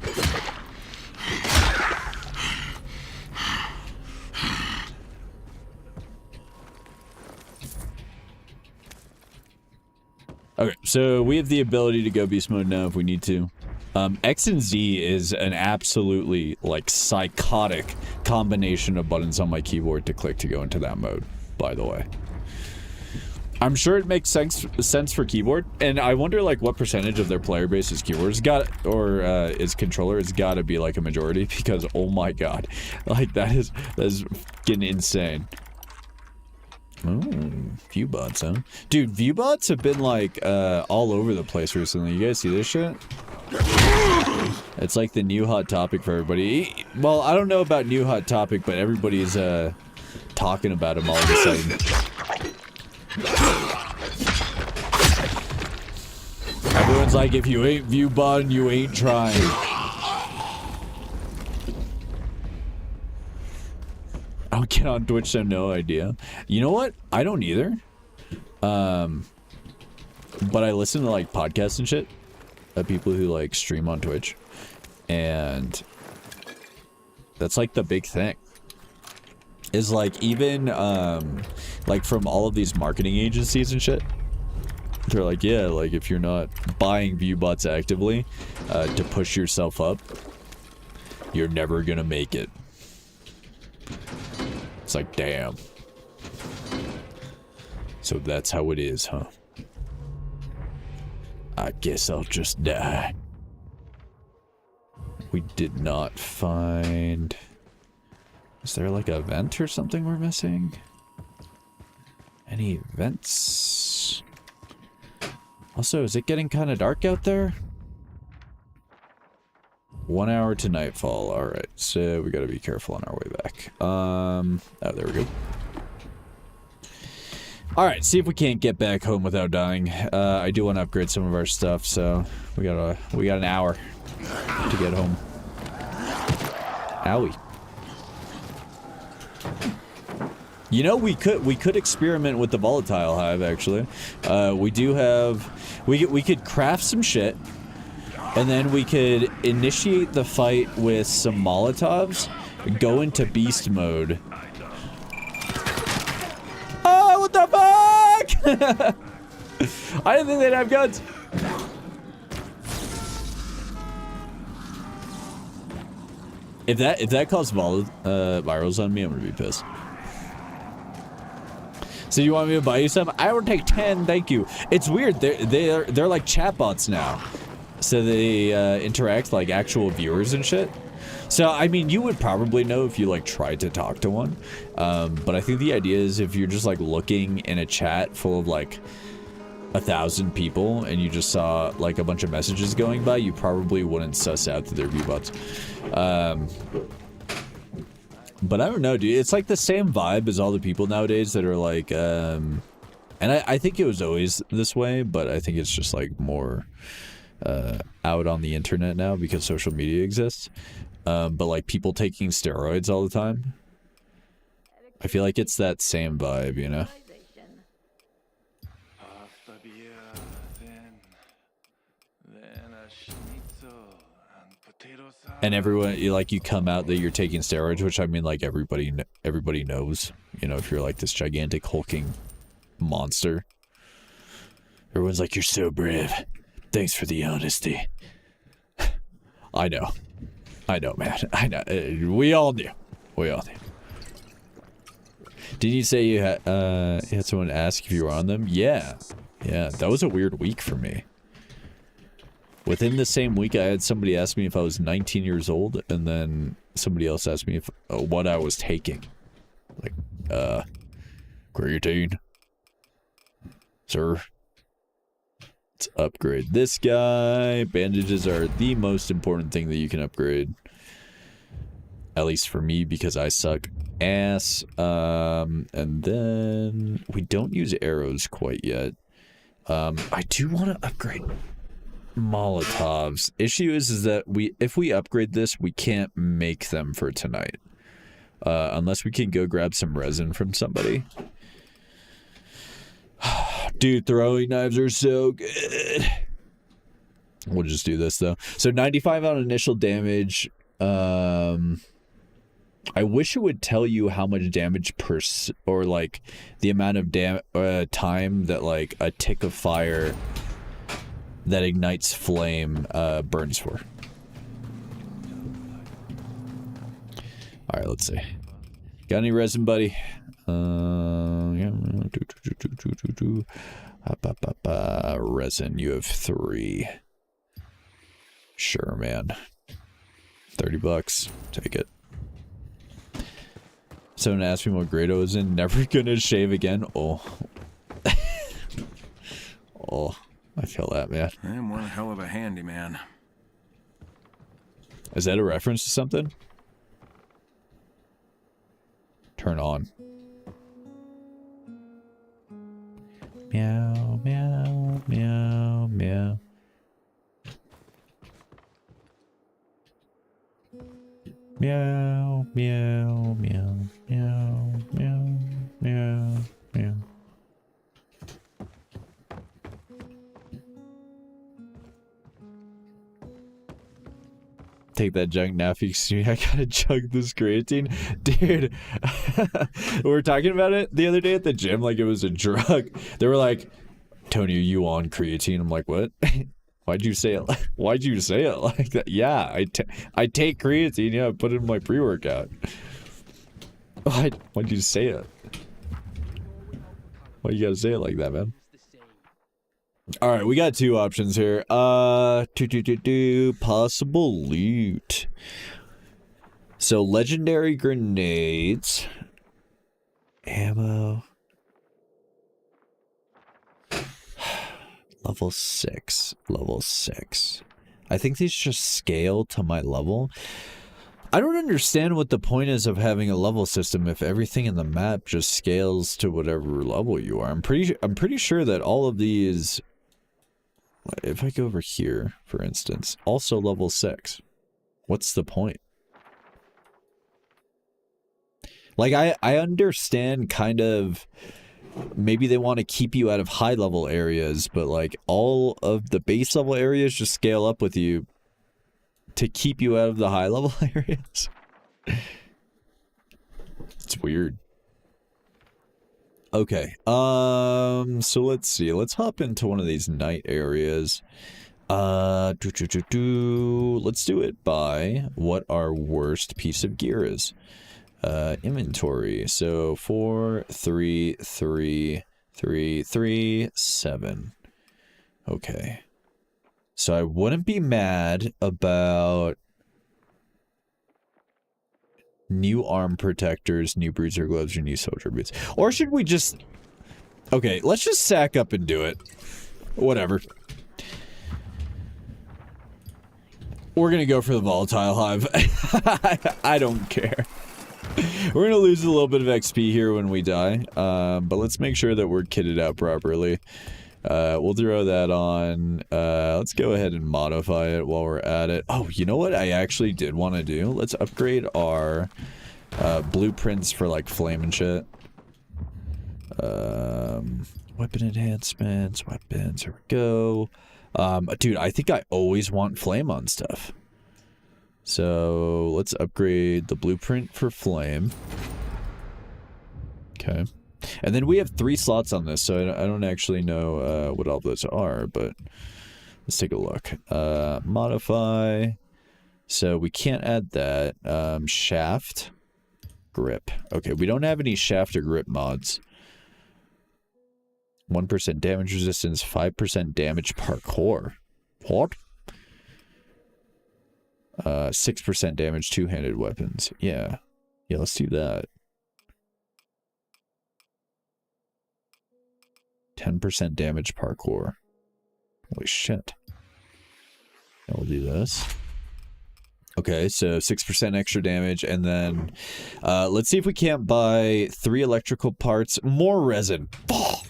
Okay, so we have the ability to go beast mode now if we need to. X and Z is an absolutely, like, psychotic combination of buttons on my keyboard to click to go into that mode, by the way. I'm sure it makes sense for keyboard, and I wonder, like, what percentage of their player base is keyboard. Is controller. It's gotta be, like, a majority, because, oh my god. Like, that is getting insane. Oh, viewbots, huh? Dude, viewbots have been, like, all over the place recently. You guys see this shit? It's like the new hot topic for everybody. Well, I don't know about new hot topic, but everybody's, talking about them all of a sudden. Everyone's like, if you ain't viewbotting, you ain't trying. I don't get on Twitch, so no idea. You know what? I don't either. But I listen to, like, podcasts and shit of people who, like, stream on Twitch. And that's, like, the big thing. Is, like, even, like, from all of these marketing agencies and shit, they're like, yeah, like, if you're not buying viewbots actively to push yourself up, you're never gonna make it. It's like, damn. So that's how it is, huh? I guess I'll just die. We did not find... Is there like a vent or something we're missing? Any vents? Also, is it getting kind of dark out there? 1 hour to nightfall. Alright, so we gotta be careful on our way back. Oh, there we go. Alright, see if we can't get back home without dying. I do want to upgrade some of our stuff, so we got an hour to get home. Owie. You know, we could experiment with the volatile hive, actually. We do have... We could craft some shit, and then we could initiate the fight with some Molotovs, go into beast mode. Oh, what the fuck? I didn't think they'd have guns. If that caused virals on me, I'm gonna be pissed. So you want me to buy you some? I would take 10, thank you. It's weird. They're like chatbots now, so they interact like actual viewers and shit. So I mean, you would probably know if you like tried to talk to one. But I think the idea is if you're just like looking in a chat full of like 1,000 people and you just saw like a bunch of messages going by, you probably wouldn't suss out that they're viewbots. But I don't know, dude. It's like the same vibe as all the people nowadays that are like, and I think it was always this way, but I think it's just like more out on the internet now because social media exists. But like people taking steroids all the time. I feel like it's that same vibe, you know? And everyone, you come out that you're taking steroids, which I mean, like, everybody knows, you know, if you're like this gigantic hulking monster. Everyone's like, you're so brave. Thanks for the honesty. I know, man. I know. We all knew. Did you say you had someone ask if you were on them? Yeah. That was a weird week for me. Within the same week, I had somebody ask me if I was 19 years old, and then somebody else asked me if what I was taking. Like, creatine. Sir. Let's upgrade this guy. Bandages are the most important thing that you can upgrade. At least for me, because I suck ass. And then we don't use arrows quite yet. I do want to upgrade Molotovs. Issue is that if we upgrade this, we can't make them for tonight. Unless we can go grab some resin from somebody. Dude, throwing knives are so good. We'll just do this though. So 95 on initial damage. I wish it would tell you how much damage or like the amount of time that like a tick of fire that ignites flame burns for. All right, let's see. Got any resin, buddy? Yeah. Resin, you have 3. Sure, man. $30. Take it. Someone asked me what grade I was in. Never gonna shave again. Oh. Oh, I feel that, man. I'm one hell of a handyman. Is that a reference to something? Turn on. Meow, meow, meow, meow. Meow, meow, meow, meow, meow, meow, meow. Take that junk now if you excuse me. I gotta chug this creatine. Dude, we were talking about it the other day at the gym like it was a drug. They were like, Tony, are you on creatine? I'm like, what? Why'd you say it like that? Yeah, I take creatine. Yeah, I put it in my pre-workout. Why'd you say it? Why you gotta say it like that, man? All right, we got 2 options here. Possible loot. So legendary grenades, ammo. Level 6. I think these just scale to my level. I don't understand what the point is of having a level system if everything in the map just scales to whatever level you are. I'm pretty sure that all of these, if I go over here, for instance, also level 6. What's the point? Like, I understand kind of, maybe they want to keep you out of high level areas, but like all of the base level areas just scale up with you to keep you out of the high level areas. It's weird. Okay. So let's see. Let's hop into one of these night areas. Let's do it by what our worst piece of gear is. Inventory. So 4, 3, 3, 3, 3, 7. Okay. So I wouldn't be mad about new arm protectors, new bruiser gloves, or new soldier boots. Or should we just... Okay, let's just sack up and do it. Whatever. We're gonna go for the volatile hive. I don't care. We're gonna lose a little bit of XP here when we die, but let's make sure that we're kitted out properly. We'll throw that on. Let's go ahead and modify it while we're at it. Oh, you know what I actually did want to do? Let's upgrade our blueprints for like flame and shit. Weapon enhancements, weapons, here we go. Dude, I think I always want flame on stuff. So let's upgrade the blueprint for flame. Okay. And then we have 3 slots on this, so I don't actually know what all those are, but let's take a look. Modify. So we can't add that. Shaft. Grip. Okay, we don't have any shaft or grip mods. 1% damage resistance, 5% damage parkour. What? 6% damage two-handed weapons. Yeah. Yeah, let's do that. 10% damage parkour. Holy shit. And we'll do this. Okay, so 6% extra damage, and then let's see if we can't buy 3 electrical parts, more resin. Oh.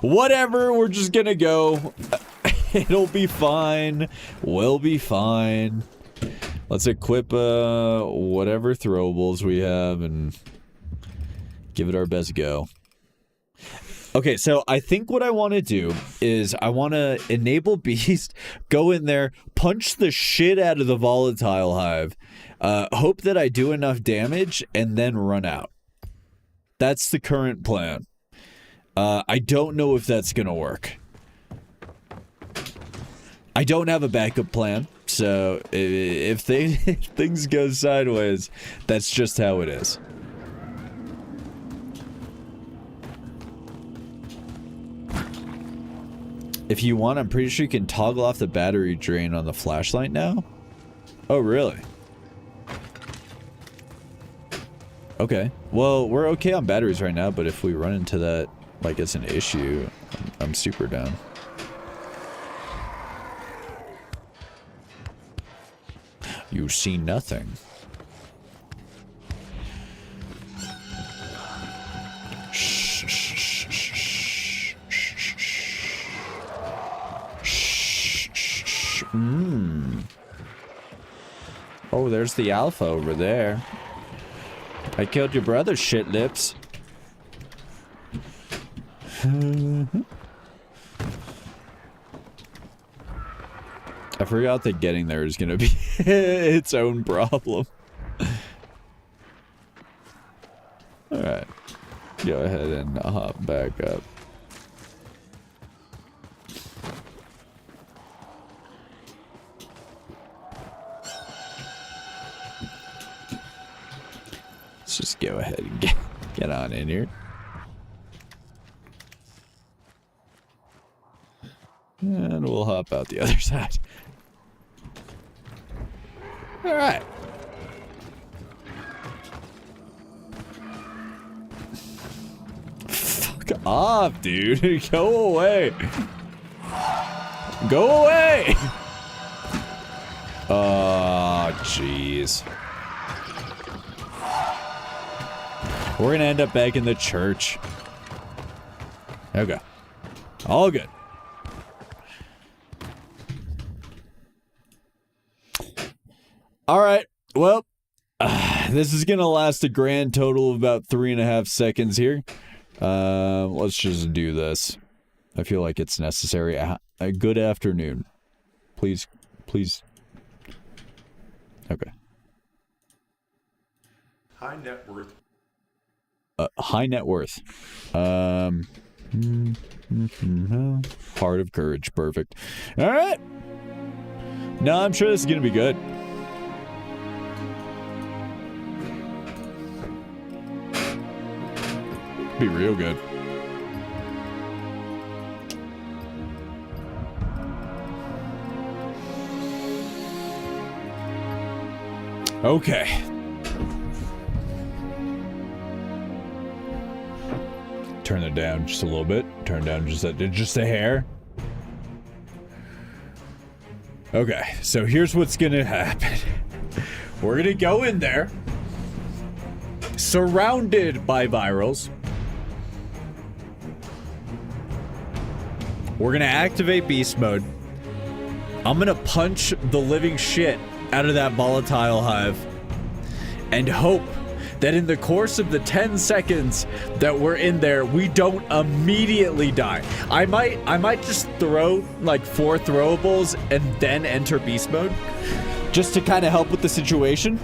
Whatever, we're just gonna go. It'll be fine. We'll be fine. Let's equip whatever throwables we have and give it our best go. Okay, so I think what I want to do is I want to enable Beast, go in there, punch the shit out of the volatile hive, hope that I do enough damage, and then run out. That's the current plan. I don't know if that's going to work. I don't have a backup plan, so if things go sideways, that's just how it is. If you want, I'm pretty sure you can toggle off the battery drain on the flashlight now. Oh, really? Okay. Well, we're okay on batteries right now, but if we run into that, like it's an issue, I'm super down. You see nothing. Oh, there's the alpha over there. I killed your brother, shit lips. I forgot that getting there is gonna be its own problem. Alright. Go ahead and hop back up. Let's just go ahead and get on in here. And we'll hop out the other side. Alright. Fuck off, dude. Go away. Go away! Oh, jeez. We're gonna end up back in the church. Okay. All good. Alright, well, this is gonna last a grand total of about 3.5 seconds here. Let's just do this. I feel like it's necessary. A good afternoon. Please, please. Okay. High net worth. High net worth. Heart of courage. Perfect. Alright. No, I'm sure this is gonna be good. Be real good. Okay. Turn it down just a little bit. Turn down just a hair. Okay, so here's what's gonna happen. We're gonna go in there, surrounded by virals. We're gonna activate beast mode. I'm gonna punch the living shit out of that volatile hive and hope that in the course of the 10 seconds that we're in there, we don't immediately die. I might just throw like 4 throwables and then enter beast mode just to kind of help with the situation.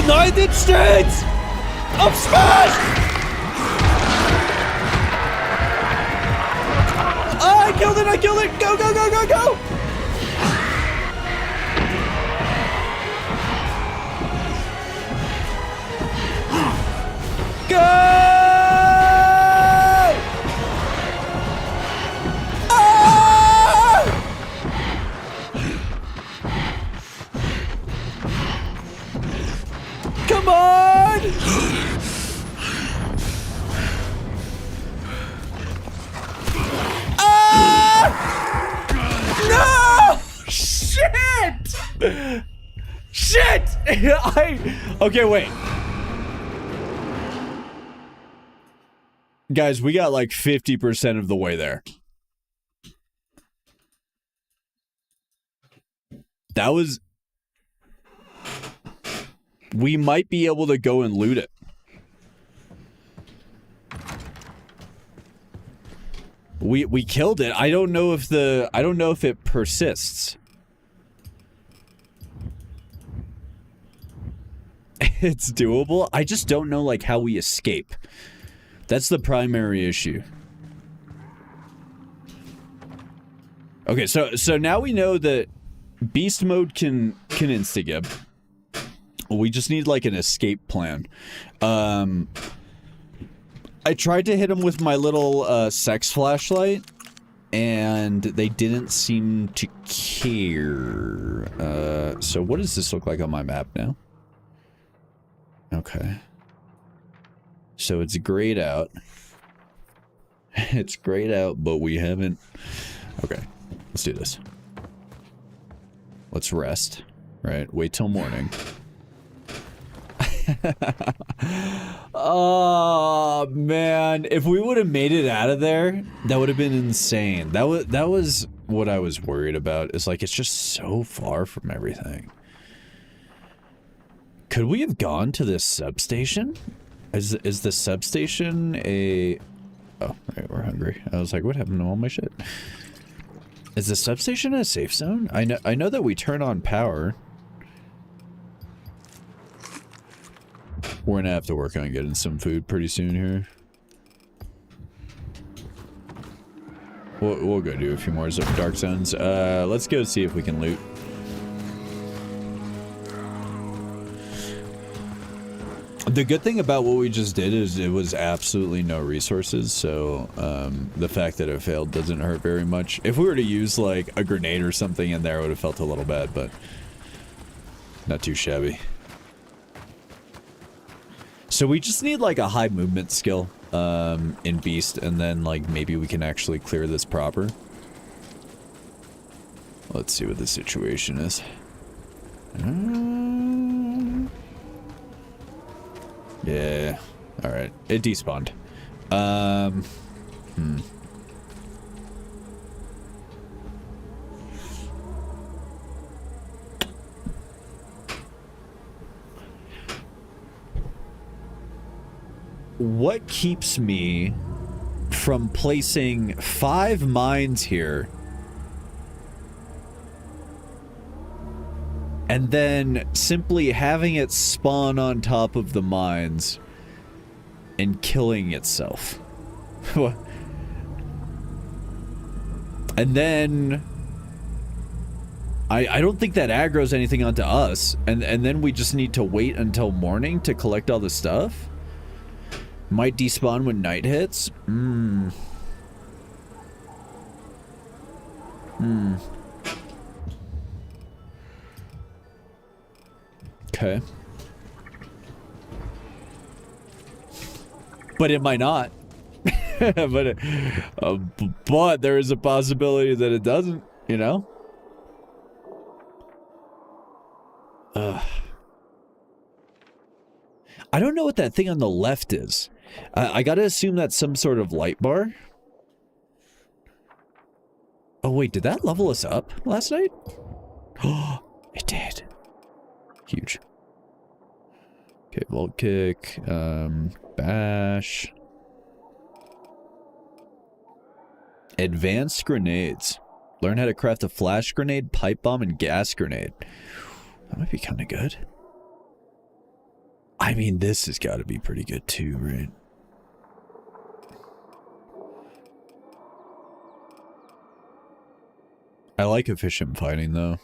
United States of Smash! Oh, I killed it! I killed it! Go, go, go, go, go! Go! Ah! Shit! Okay, wait. Guys, we got like 50% of the way there. That was... We might be able to go and loot it. We killed it. I don't know if it persists. It's doable. I just don't know like how we escape. That's the primary issue. Okay, so now we know that beast mode can insta-gib. We just need like an escape plan. I tried to hit him with my little sex flashlight, and they didn't seem to care. So what does this look like on my map now? Okay. So it's grayed out. It's grayed out, but we haven't... Okay, let's do this. Let's rest, right? Wait till morning. Oh, man. If we would have made it out of there, that would have been insane. That was what I was worried about. Is like, it's just so far from everything. Could we have gone to this substation? Is the substation a... Oh, right, we're hungry. I was like, what happened to all my shit? Is the substation a safe zone? I know that we turn on power. We're gonna have to work on getting some food pretty soon here. We'll go do a few more dark zones. Let's go see if we can loot. The good thing about what we just did is it was absolutely no resources, so the fact that it failed doesn't hurt very much. If we were to use like a grenade or something in there, I would have felt a little bad, but not too shabby. So we just need like a high movement skill in Beast, and then like maybe we can actually clear this proper. Let's see what the situation is. Yeah. Alright. It despawned. What keeps me from placing 5 mines here and then simply having it spawn on top of the mines and killing itself? And then I don't think that aggroes anything onto us, and then we just need to wait until morning to collect all the stuff? Might despawn when night hits? Okay. But it might not. but there is a possibility that it doesn't, you know? I don't know what that thing on the left is. I gotta assume that's some sort of light bar. Oh wait, did that level us up last night? Oh, it did. Huge. Okay, Volt Kick, Bash. Advanced grenades. Learn how to craft a flash grenade, pipe bomb, and gas grenade. That might be kind of good. I mean, this has got to be pretty good too, right? I like efficient fighting, though.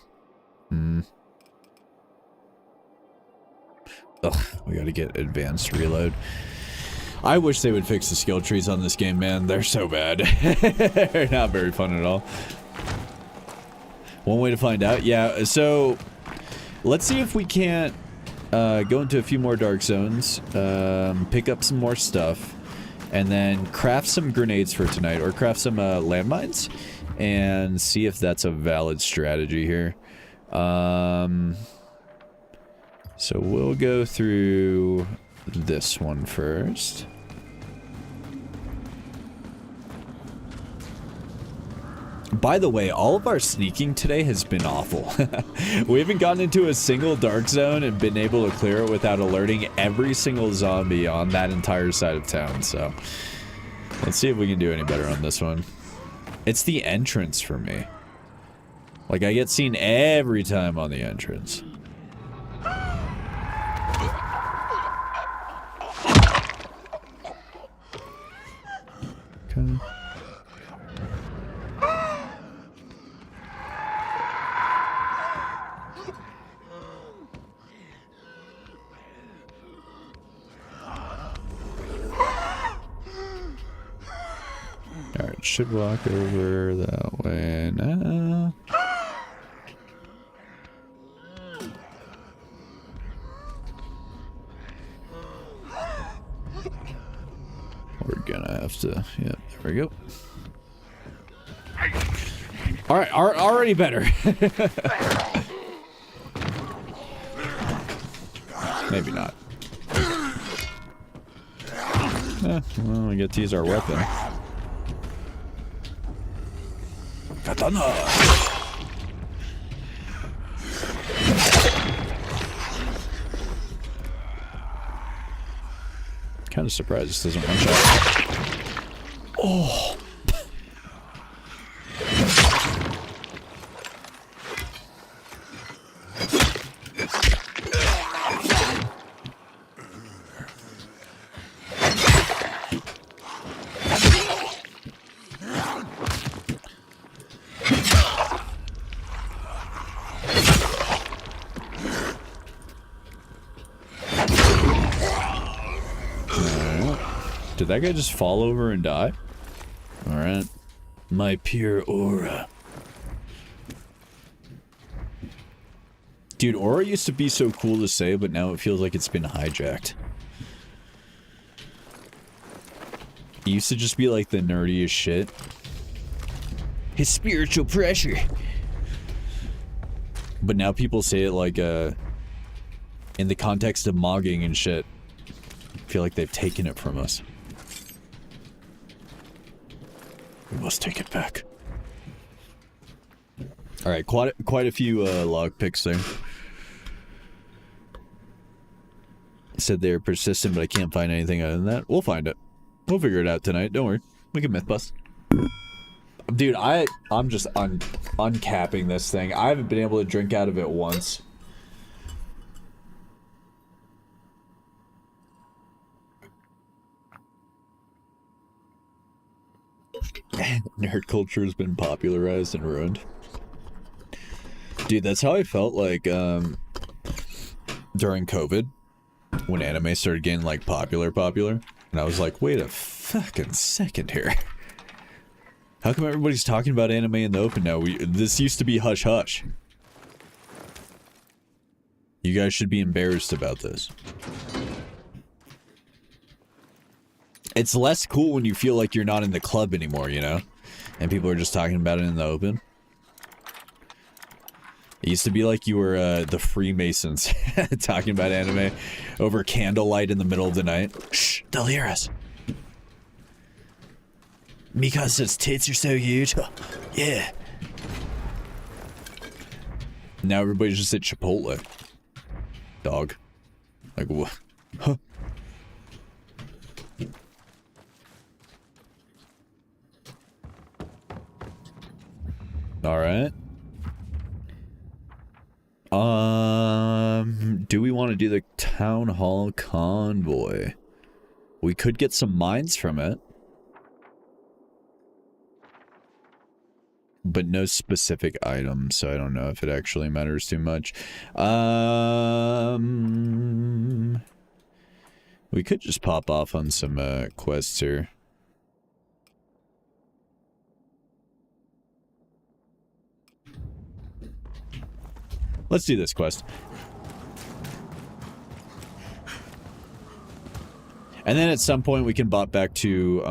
Ugh, we gotta get advanced reload. I wish they would fix the skill trees on this game, man. They're so bad. They're not very fun at all. One way to find out. Yeah, so let's see if we can't go into a few more dark zones, pick up some more stuff, and then craft some grenades for tonight, or craft some landmines, and see if that's a valid strategy here. So we'll go through this one first. By the way, all of our sneaking today has been awful. We haven't gotten into a single dark zone and been able to clear it without alerting every single zombie on that entire side of town, so let's see if we can do any better on this one. It's the entrance for me. Like, I get seen every time on the entrance. Okay. Alright, should walk over that way now. We're gonna have to, yeah, there we go. Alright, already better. Maybe not. Well, we get to use our weapon. Katana! Kind of surprised this doesn't one shot. Oh! Did that guy just fall over and die? Alright. My pure aura. Dude, aura used to be so cool to say, but now it feels like it's been hijacked. It used to just be like the nerdiest shit. His spiritual pressure. But now people say it like, in the context of mogging and shit. I feel like they've taken it from us. We must take it back. Alright, quite a few log picks there. Said they're persistent, but I can't find anything other than that. We'll find it. We'll figure it out tonight. Don't worry. We can myth bust. Dude, I'm just uncapping this thing. I haven't been able to drink out of it once. Nerd culture has been popularized and ruined. Dude, that's how I felt like during COVID when anime started getting like popular and I was like, wait a fucking second here. How come everybody's talking about anime in the open now? This used to be hush hush. You guys should be embarrassed about this. It's less cool when you feel like you're not in the club anymore, you know? And people are just talking about it in the open. It used to be like you were the Freemasons talking about anime over candlelight in the middle of the night. Shh, they'll hear us. Mikasa's tits are so huge. Yeah. Now everybody's just at Chipotle. Dog. Like, what? Huh? Alright. Do we want to do the town hall convoy? We could get some mines from it. But no specific items, so I don't know if it actually matters too much. We could just pop off on some quests here. Let's do this quest. And then at some point we can bop back to, we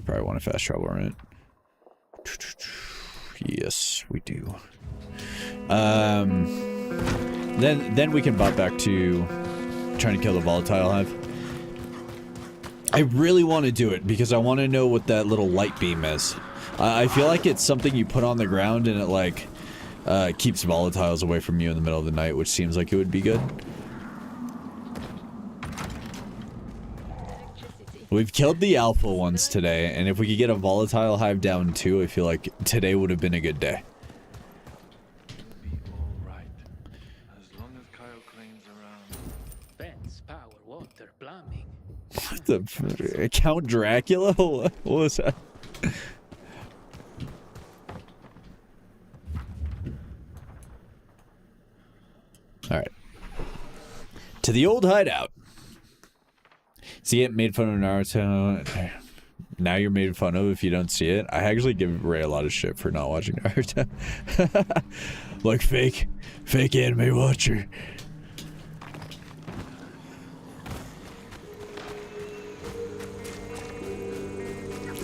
probably want to fast travel, right? Yes, we do. Then we can bop back to trying to kill the volatile hive. I really want to do it because I want to know what that little light beam is. I feel like it's something you put on the ground and it like keeps volatiles away from you in the middle of the night, which seems like it would be good. We've killed the alpha ones today, and if we could get a volatile hive down too, I feel like today would have been a good day. Be all right. As long as Kyle Crane's around. Fence, power, water, plumbing. What the Count Dracula? What was that? All right. To the old hideout. See it? Made fun of Naruto. Now you're made fun of if you don't see it. I actually give Ray a lot of shit for not watching Naruto. Like fake anime watcher.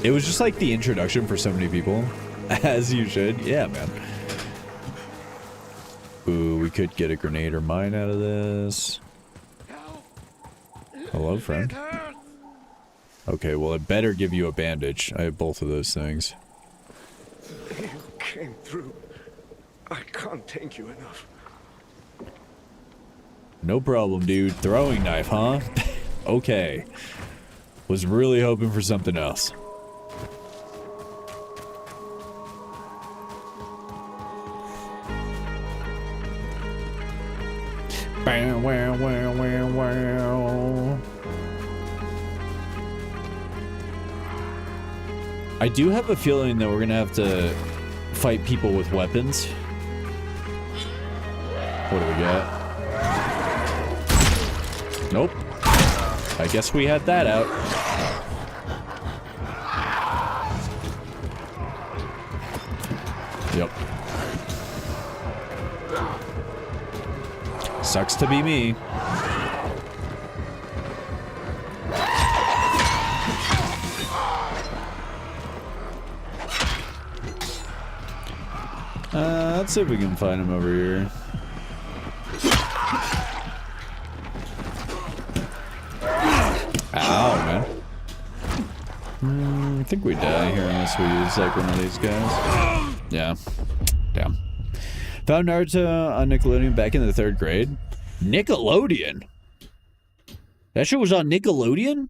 It was just like the introduction for so many people. As you should. Yeah, man. Ooh, we could get a grenade or mine out of this. Hello, friend. Okay, well, it better give you a bandage. I have both of those things. You came through. I can't thank you enough. No problem, dude. Throwing knife, huh? Okay. Was really hoping for something else. Wow, wow, wow, wow, wow. I do have a feeling that we're gonna have to fight people with weapons. What do we got? Nope. I guess we had that out. Yep. Sucks to be me. Let's see if we can find him over here. Ow, man. I think we die here unless we use like one of these guys. Yeah. Damn. Found Naruto on Nickelodeon back in the 3rd grade. Nickelodeon? That shit was on Nickelodeon?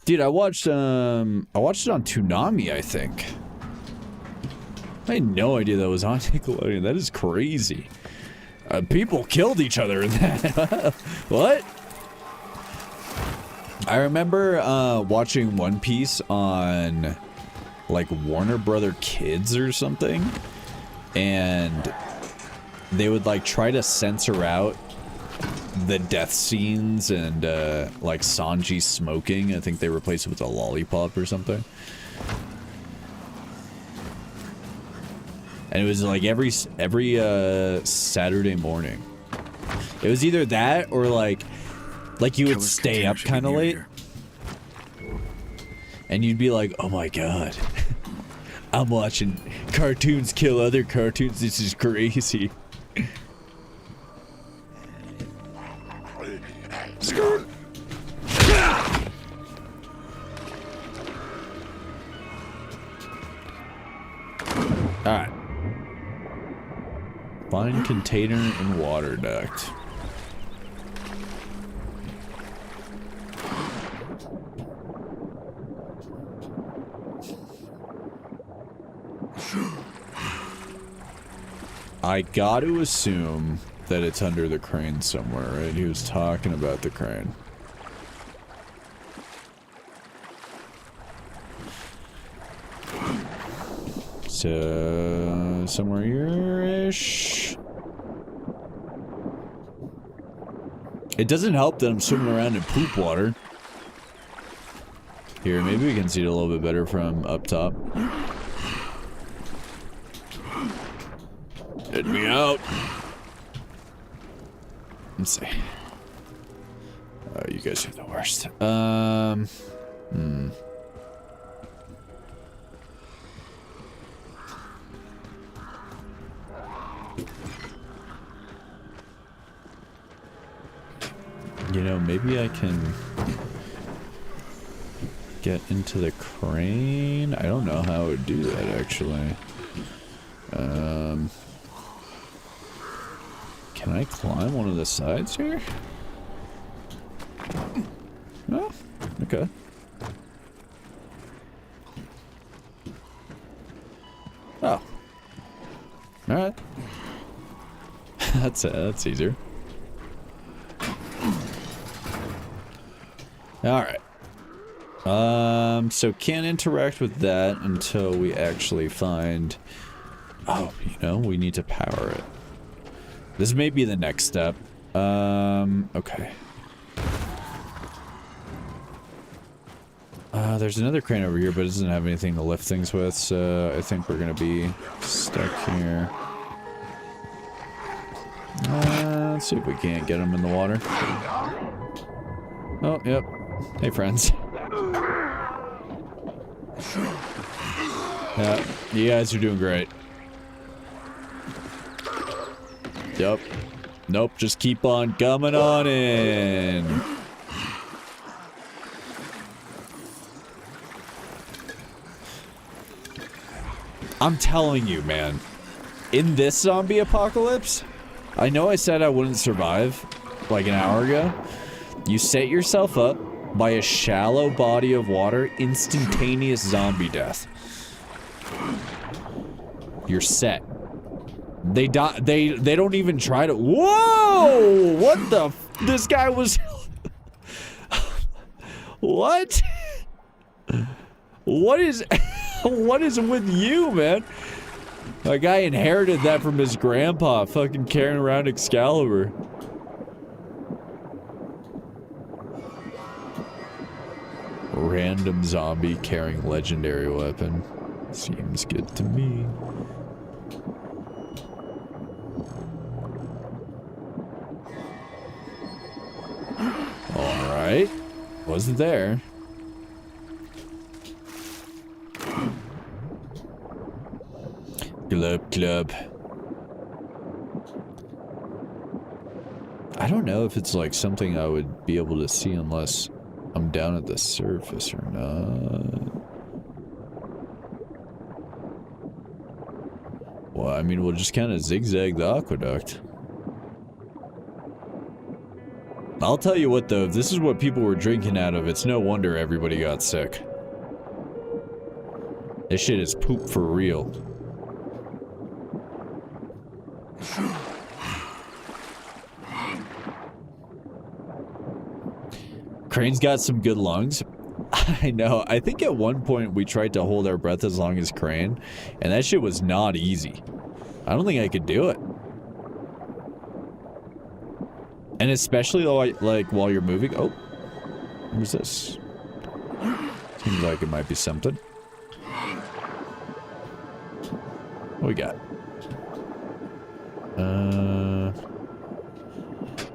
Dude, I watched it on Toonami, I think. I had no idea that was on Nickelodeon. That is crazy. People killed each other in that. What? I remember watching One Piece on like Warner Brother Kids or something, and they would like try to censor out the death scenes and like Sanji smoking. I think they replaced it with a lollipop or something. And it was like every Saturday morning. It was either that or like you would stay up kind of late. And you'd be like, oh my god. I'm watching cartoons kill other cartoons. This is crazy. Skirt. Alright. Find container and water duct. I got to assume that it's under the crane somewhere, right? He was talking about the crane. So, somewhere here-ish. It doesn't help that I'm swimming around in poop water. Here, maybe we can see it a little bit better from up top. Let me out. Let's see. Oh, you guys are the worst. You know, maybe I can get into the crane. I don't know how I would do that, actually. Can I climb one of the sides here? Oh, okay. Oh. Alright. That's easier. Alright. So can't interact with that until we actually find... Oh, you know, we need to power it. This may be the next step. Okay. There's another crane over here, but it doesn't have anything to lift things with, so I think we're gonna be stuck here. Let's see if we can't get them in the water. Oh, yep. Hey, friends. Yeah, you guys are doing great. Yep. Nope, just keep on coming on in. I'm telling you, man. In this zombie apocalypse, I know I said I wouldn't survive like an hour ago. You set yourself up by a shallow body of water, instantaneous zombie death. You're set. They don't even try to. Whoa! What the? This guy was. What? What is? What is with you, man? That guy inherited that from his grandpa, fucking carrying around Excalibur. Random zombie carrying legendary weapon. Seems good to me. Alright. Wasn't there. Club. I don't know if it's like something I would be able to see unless I'm down at the surface or not. Well, I mean, we'll just kind of zigzag the aqueduct. I'll tell you what, though, if this is what people were drinking out of, it's no wonder everybody got sick. This shit is poop for real. Crane's got some good lungs. I know. I think at one point we tried to hold our breath as long as Crane, and that shit was not easy. I don't think I could do it. And especially like while you're moving. Oh, who's this? Seems like it might be something. What we got?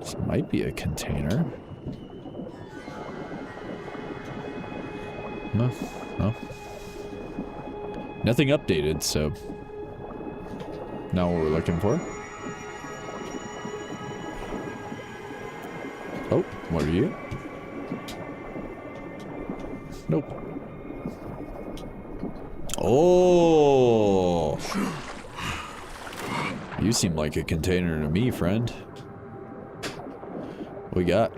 This might be a container. No. Nothing updated, so not what we're looking for. Oh, what are you? Nope. Oh! You seem like a container to me, friend. What we got?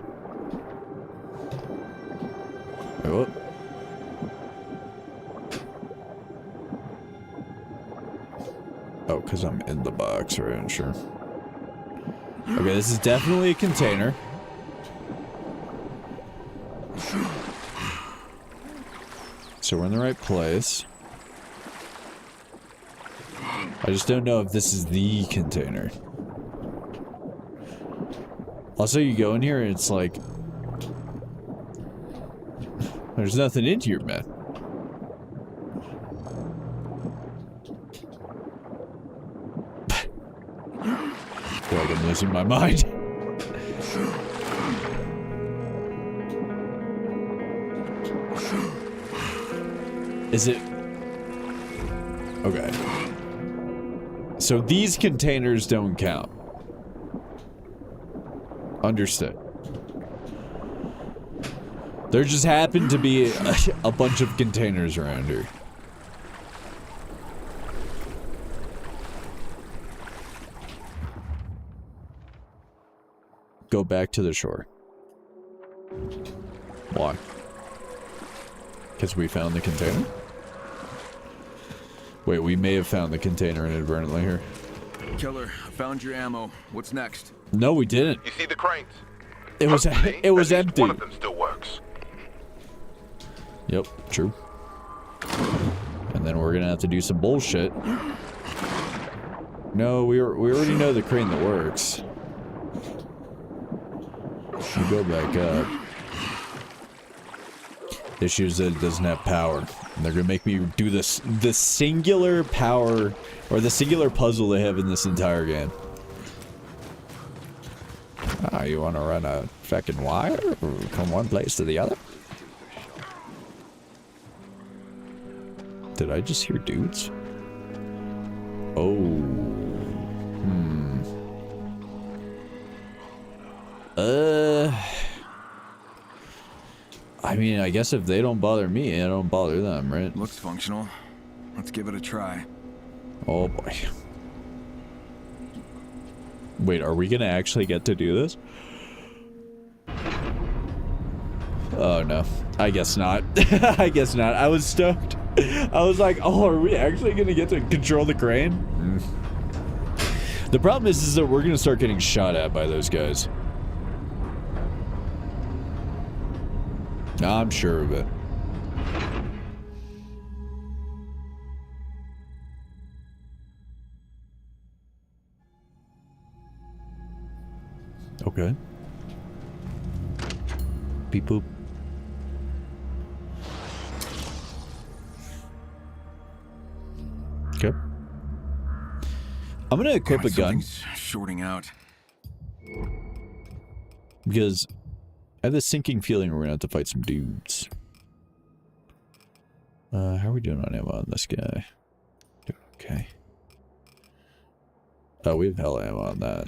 Oh. Oh, because I'm in the box, right? Sure. Okay, this is definitely a container. So we're in the right place. I just don't know if this is the container. Also, you go in here and it's like... There's nothing in here, man. I feel like I'm losing my mind. Is it... Okay. So these containers don't count. Understood. There just happened to be a bunch of containers around here. Go back to the shore. Why? Because we found the container? Wait, we may have found the container inadvertently here. Killer, I found your ammo. What's next? No, we didn't. You see the cranes? It was Hopefully, it was at least empty. One of them still works. Yep, true. And then we're gonna have to do some bullshit. No, we already know the crane that works. You go back up. The issue is that it doesn't have power. And they're gonna make me do the singular power, or the singular puzzle they have in this entire game. Ah, you wanna run a fucking wire from one place to the other? Did I just hear dudes? Oh. I mean, I guess if they don't bother me, I don't bother them, right? Looks functional. Let's give it a try. Oh boy. Wait, are we gonna actually get to do this? Oh no. I guess not. I guess not. I was stoked. I was like, oh, are we actually gonna get to control the crane? The problem is that we're gonna start getting shot at by those guys. I'm sure of it. Okay. Beep boop. Okay. I'm gonna equip a gun Something's shorting out. because I have this sinking feeling we're gonna have to fight some dudes. How are we doing on ammo on this guy? Doing okay. Oh, we have hell ammo on that.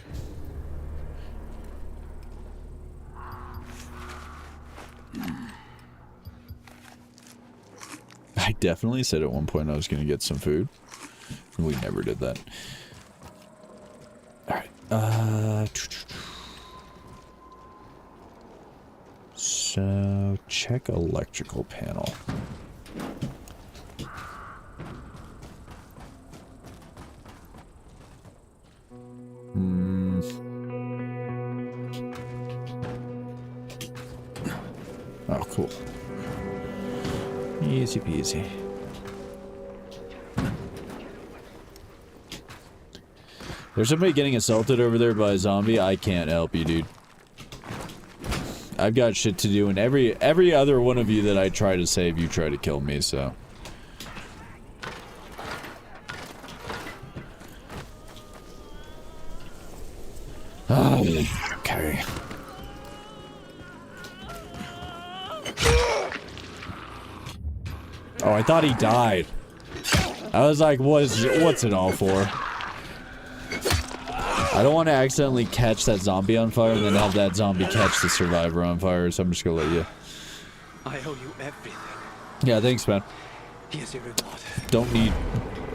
I definitely said at one point I was gonna get some food. And we never did that. Alright, so check electrical panel. Oh, cool. Easy peasy. There's somebody getting assaulted over there by a zombie. I can't help you, dude. I've got shit to do, and every other one of you that I try to save, you try to kill me, so. Oh, okay. Oh, I thought he died. I was like, what's it all for? I don't want to accidentally catch that zombie on fire and then have that zombie catch the survivor on fire, so I'm just gonna let you. I owe you everything. Yeah, thanks, man. Here's your reward. Don't need...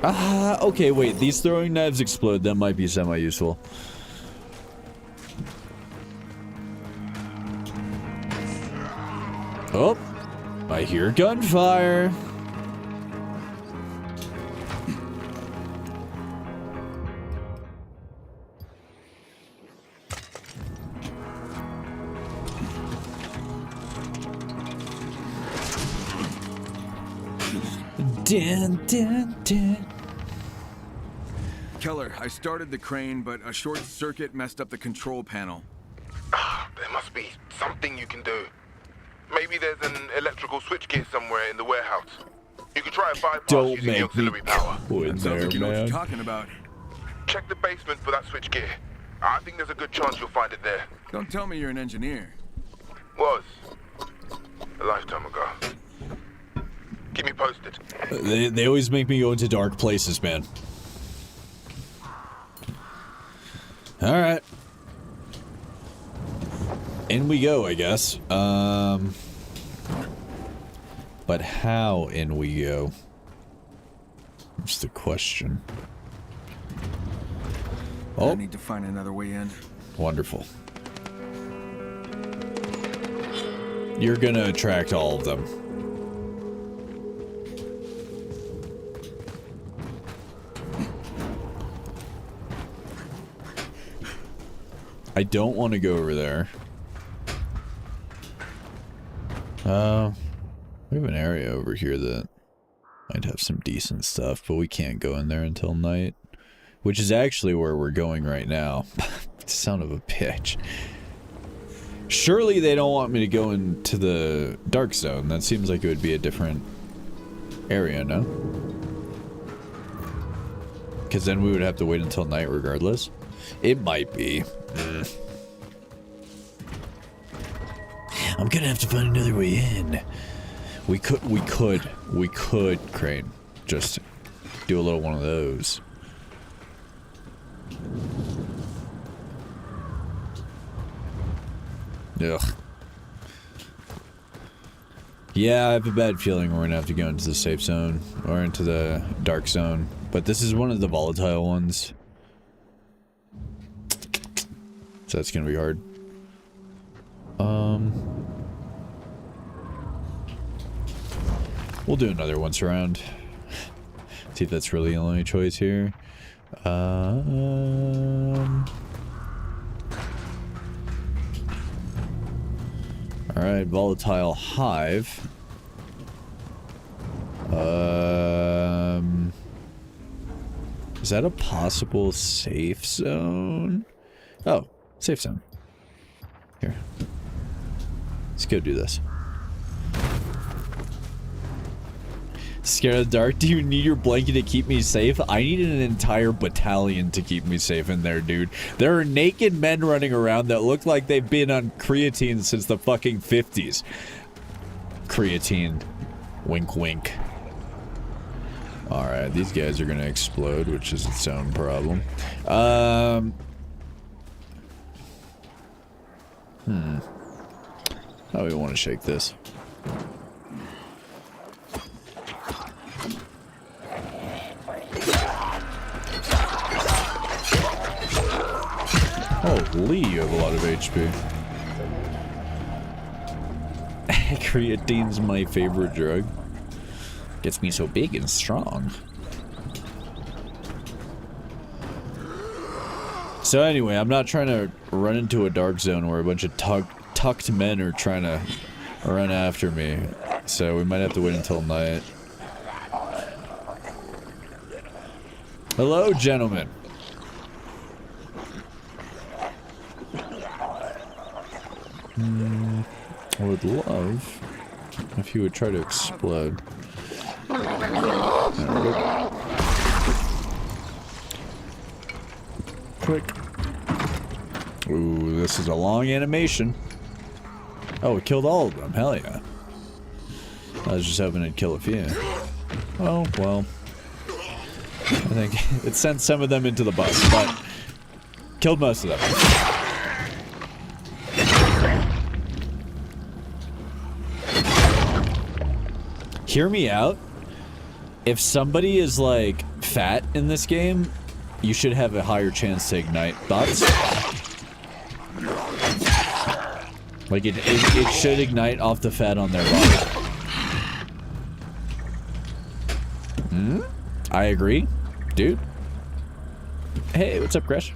Ah, okay, wait. These throwing knives explode. That might be semi-useful. Oh, I hear gunfire. Dun, dun, dun. Keller, I started the crane, but a short circuit messed up the control panel. There must be something you can do. Maybe there's an electrical switchgear somewhere in the warehouse. You could try a bypass Don't using the make me auxiliary power. go in Sounds there, like you know what man. you're talking about. Check the basement for that switchgear. I think there's a good chance you'll find it there. Don't tell me you're an engineer. Was. A lifetime ago. Keep me posted. They always make me go into dark places, man. Alright. In we go, I guess. But how in we go? That's the question. I Oh, need to find another way in. wonderful. You're gonna attract all of them. I don't want to go over there. We have an area over here that might have some decent stuff, but we can't go in there until night. Which is actually where we're going right now. Son of a bitch. Surely they don't want me to go into the dark zone. That seems like it would be a different area, no? Because then we would have to wait until night regardless. It might be. I'm gonna have to find another way in. We could, Crane. Just do a little one of those. Ugh. Yeah, I have a bad feeling we're gonna have to go into the safe zone or into the dark zone. But this is one of the volatile ones. So that's gonna be hard. We'll do another once around. See if that's really the only choice here. Alright, volatile hive. Is that a possible safe zone? Oh, safe zone. Here. Let's go do this. Scared of the dark? Do you need your blanket to keep me safe? I need an entire battalion to keep me safe in there, dude. There are naked men running around that look like they've been on creatine since the fucking 50s. Creatine. Wink, wink. Alright, these guys are gonna explode, which is its own problem. How do we want to shake this? Holy, you have a lot of HP. Creatine's my favorite drug. Gets me so big and strong. So anyway, I'm not trying to run into a dark zone where a bunch of tucked men are trying to run after me. So we might have to wait until night. Hello, gentlemen. I would love if you would try to explode. Quick. Ooh, this is a long animation. Oh, it killed all of them. Hell yeah. I was just hoping it'd kill a few. Oh, well. I think it sent some of them into the bus, but killed most of them. Hear me out. If somebody is like fat in this game, you should have a higher chance to ignite. Thoughts? Like it should ignite off the fat on their body. I agree, dude. Hey, what's up, Crash?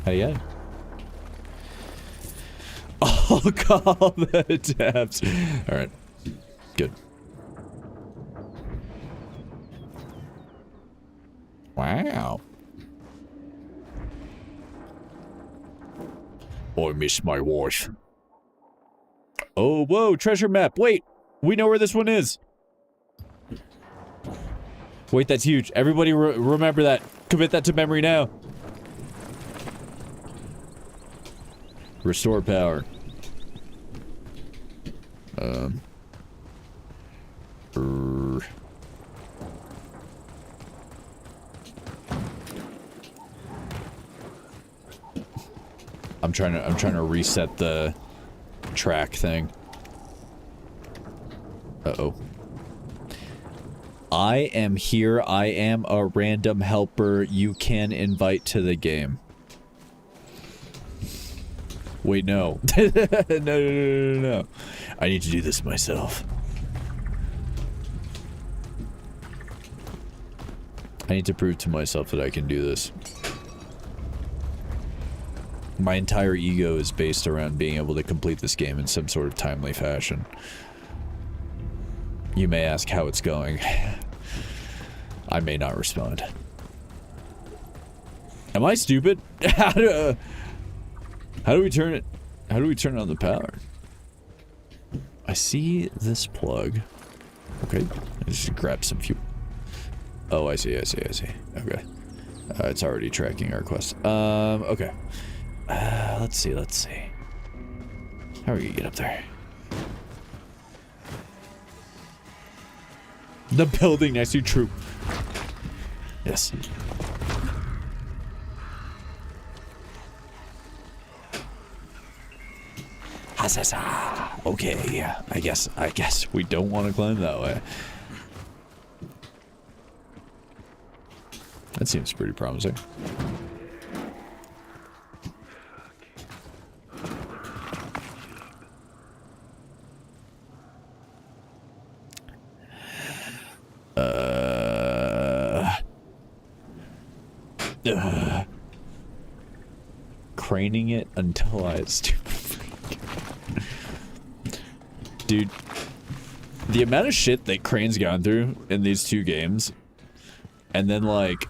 How you going? Oh, call the taps. All right, good. Wow. I miss my wife. Oh, whoa, treasure map. Wait, we know where this one is. Wait, that's huge. Everybody remember that. Commit that to memory now. Restore power. I'm trying to reset the track thing. Uh-oh. I am here. I am a random helper you can invite to the game. Wait, no. No. I need to do this myself. I need to prove to myself that I can do this. My entire ego is based around being able to complete this game in some sort of timely fashion. You may ask how it's going. I may not respond. Am I stupid? How do we turn it? How do we turn on the power? I see this plug. Okay, I just grab some fuel. Oh, I see. Okay. It's already tracking our quest. Okay. Let's see. How are you gonna get up there? The building next to you, true. Yes. Okay, I guess we don't want to climb that way. That seems pretty promising. Craning it until I Dude, the amount of shit that Crane's gone through in these two games, and then like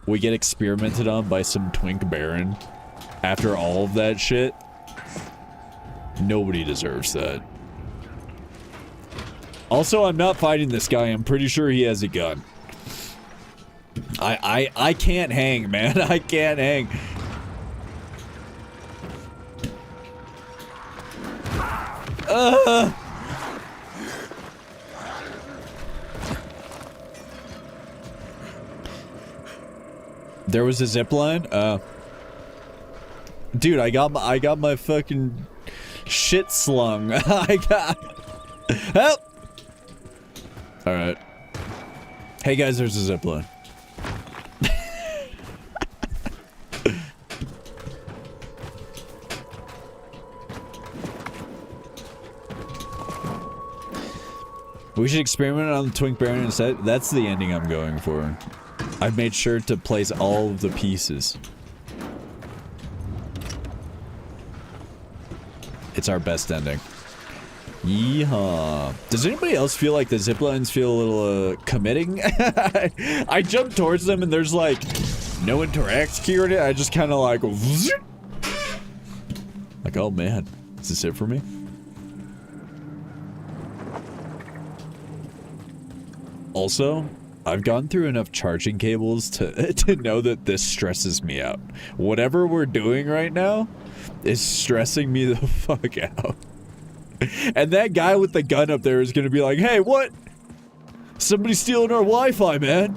we get experimented on by some twink baron after all of that shit. Nobody deserves that. Also, I'm not fighting this guy. I'm pretty sure he has a gun. I can't hang, man. I can't hang. There was a zip line? Dude, I got my fucking shit slung. I got help. All right. Hey guys, there's a zip line. We should experiment on the Twink Baron instead. That's the ending I'm going for. I've made sure to place all of the pieces. It's our best ending. Yeehaw. Does anybody else feel like the ziplines feel a little committing? I jump towards them and there's like no interact security. I just kind of like oh man, is this it for me? Also, I've gone through enough charging cables to know that this stresses me out. Whatever we're doing right now is stressing me the fuck out. And that guy with the gun up there is gonna be like, hey, what? Somebody's stealing our Wi-Fi, man.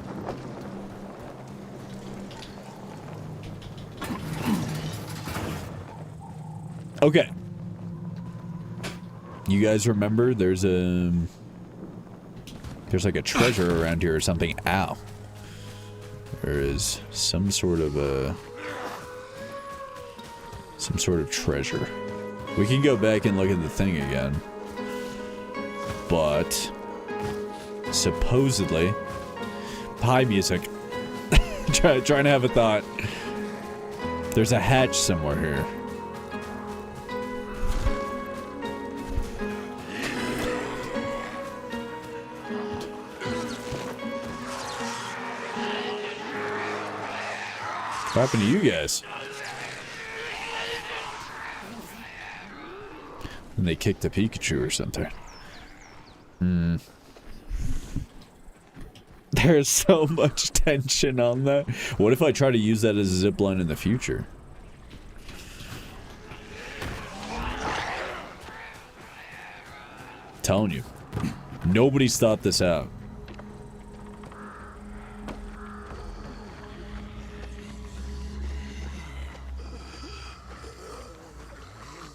Okay. You guys remember there's like a treasure around here or something. Ow. There is some sort of treasure. We can go back and look at the thing again. But supposedly, hi music. Trying to have a thought. There's a hatch somewhere here. What happened to you guys? And they kicked a Pikachu or something. There's so much tension on that. What if I try to use that as a zipline in the future? Telling you. Nobody's thought this out.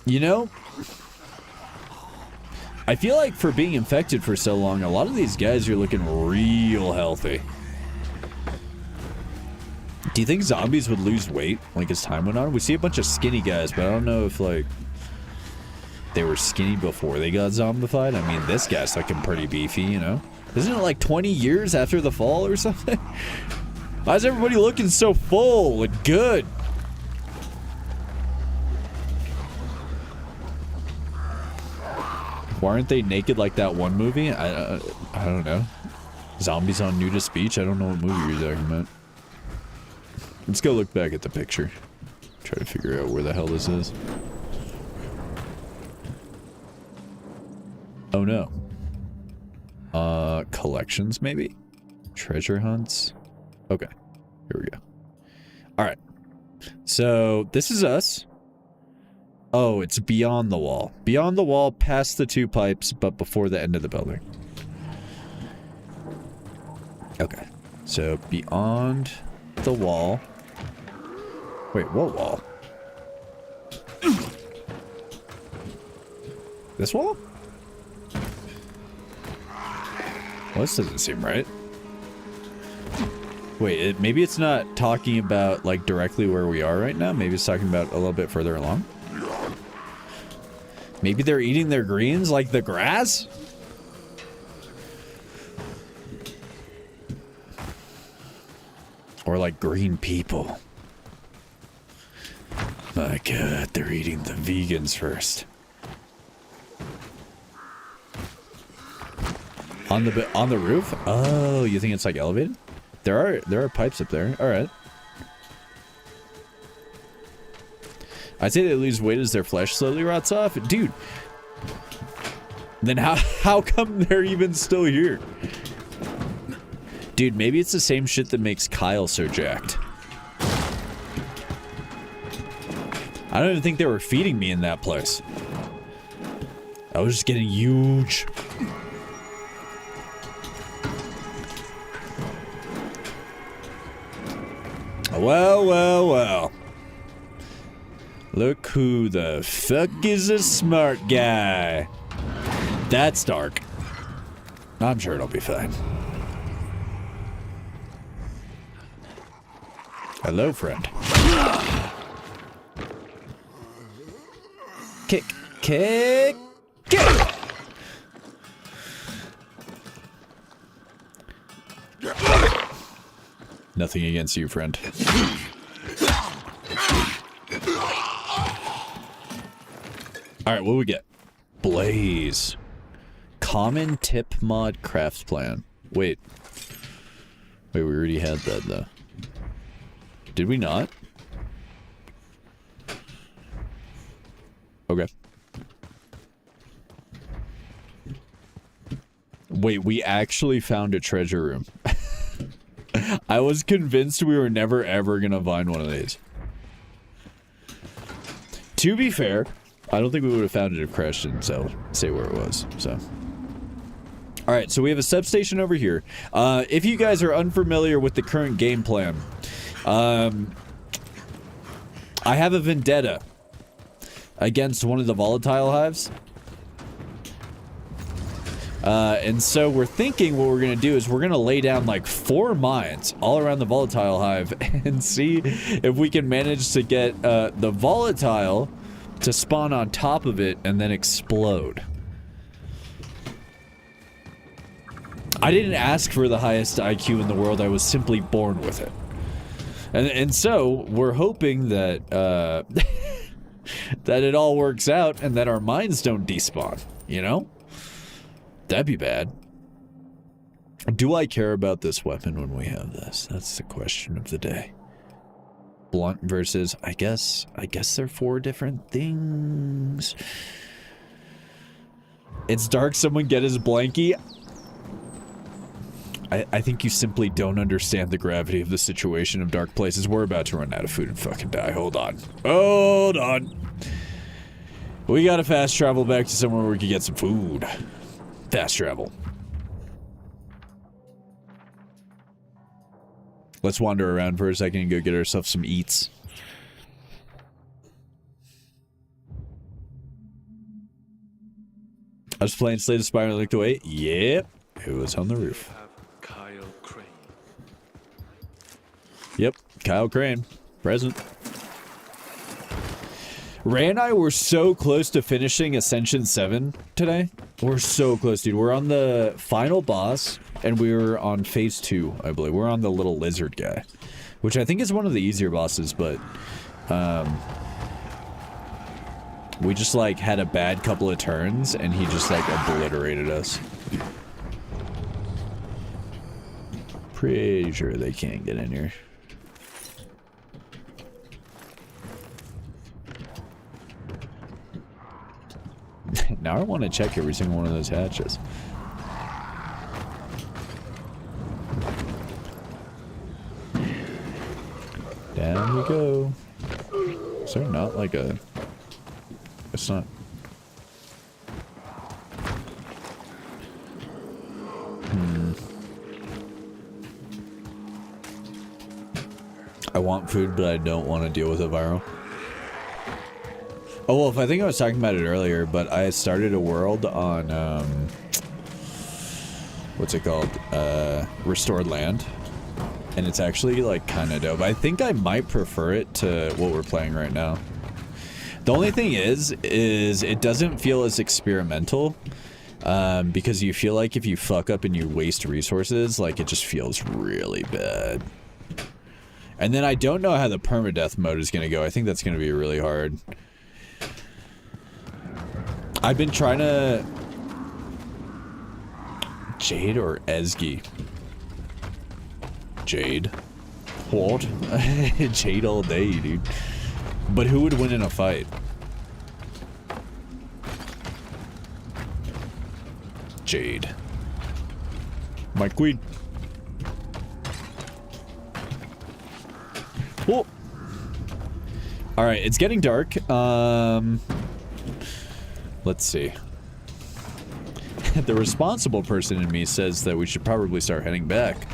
You know, I feel like for being infected for so long, a lot of these guys are looking real healthy. Do you think zombies would lose weight like as time went on? We see a bunch of skinny guys, but I don't know if like they were skinny before they got zombified. I mean, this guy's looking pretty beefy, you know? Isn't it like 20 years after the fall or something? Why's everybody looking so full and good? Why aren't they naked like that one movie? I don't know. Zombies on Nudist Beach? I don't know what movie you're talking about. Let's go look back at the picture. Try to figure out where the hell this is. Oh no. Collections maybe? Treasure hunts? Okay. Here we go. Alright. So, this is us. Oh, it's beyond the wall. Beyond the wall, past the 2 pipes, but before the end of the building. Okay. So, beyond the wall. Wait, what wall? This wall? Well, this doesn't seem right. Wait, maybe it's not talking about, like, directly where we are right now? Maybe it's talking about a little bit further along? Maybe they're eating their greens like the grass? Or like green people. My God, they're eating the vegans first. On the roof? Oh, you think it's like elevated? There are pipes up there. All right. I'd say they lose weight as their flesh slowly rots off. Dude. Then how come they're even still here? Dude, maybe it's the same shit that makes Kyle so jacked. I don't even think they were feeding me in that place. I was just getting huge. Well, well, well. Look who the fuck is a smart guy. That's dark. I'm sure it'll be fine. Hello, friend. Kick, kick, kick! Nothing against you, friend. Alright, what do we get? Blaze. Common tip mod craft plan. Wait. Wait, we already had that, though. Did we not? Okay. Wait, we actually found a treasure room. I was convinced we were never ever gonna find one of these. To be fair, I don't think we would have found it if Crash didn't say where it was, so. Alright, so we have a substation over here. If you guys are unfamiliar with the current game plan, I have a vendetta against one of the volatile hives. And so we're thinking what we're going to do is we're going to lay down like 4 mines all around the volatile hive and see if we can manage to get the volatile to spawn on top of it and then explode. I didn't ask for the highest IQ in the world, I was simply born with it. And so we're hoping that that it all works out and that our mines don't despawn, you know? That'd be bad. Do I care about this weapon when we have this? That's the question of the day. Blunt versus, I guess they're 4 different things. It's dark, someone get his blankie. I think you simply don't understand the gravity of the situation of dark places. We're about to run out of food and fucking die. Hold on. Hold on. We gotta fast travel back to somewhere where we can get some food. Fast travel. Let's wander around for a second and go get ourselves some eats. I was playing Slay the Spire and I looked away. Yep, it was on the roof. Have Kyle Crane. Yep, Kyle Crane, present. Ray and I were so close to finishing Ascension 7 today. We're so close, dude. We're on the final boss, and we were on phase 2, I believe. We're on the little lizard guy, which I think is one of the easier bosses, but we just like had a bad couple of turns, and he just like obliterated us. Pretty sure they can't get in here. Now I want to check every single one of those hatches. Down we go. Is there not like a... It's not... I want food, but I don't want to deal with a viral. Oh, Wolf, I think I was talking about it earlier, but I started a world on, what's it called? Restored Land. And it's actually, like, kind of dope. I think I might prefer it to what we're playing right now. The only thing is it doesn't feel as experimental, because you feel like if you fuck up and you waste resources, like, it just feels really bad. And then I don't know how the permadeath mode is going to go. I think that's going to be really hard. I've been trying to... Jade or Ezgi? Jade. What? Jade all day, dude. But who would win in a fight? Jade. My queen. Oh. Alright, it's getting dark. Let's see. The responsible person in me says that we should probably start heading back.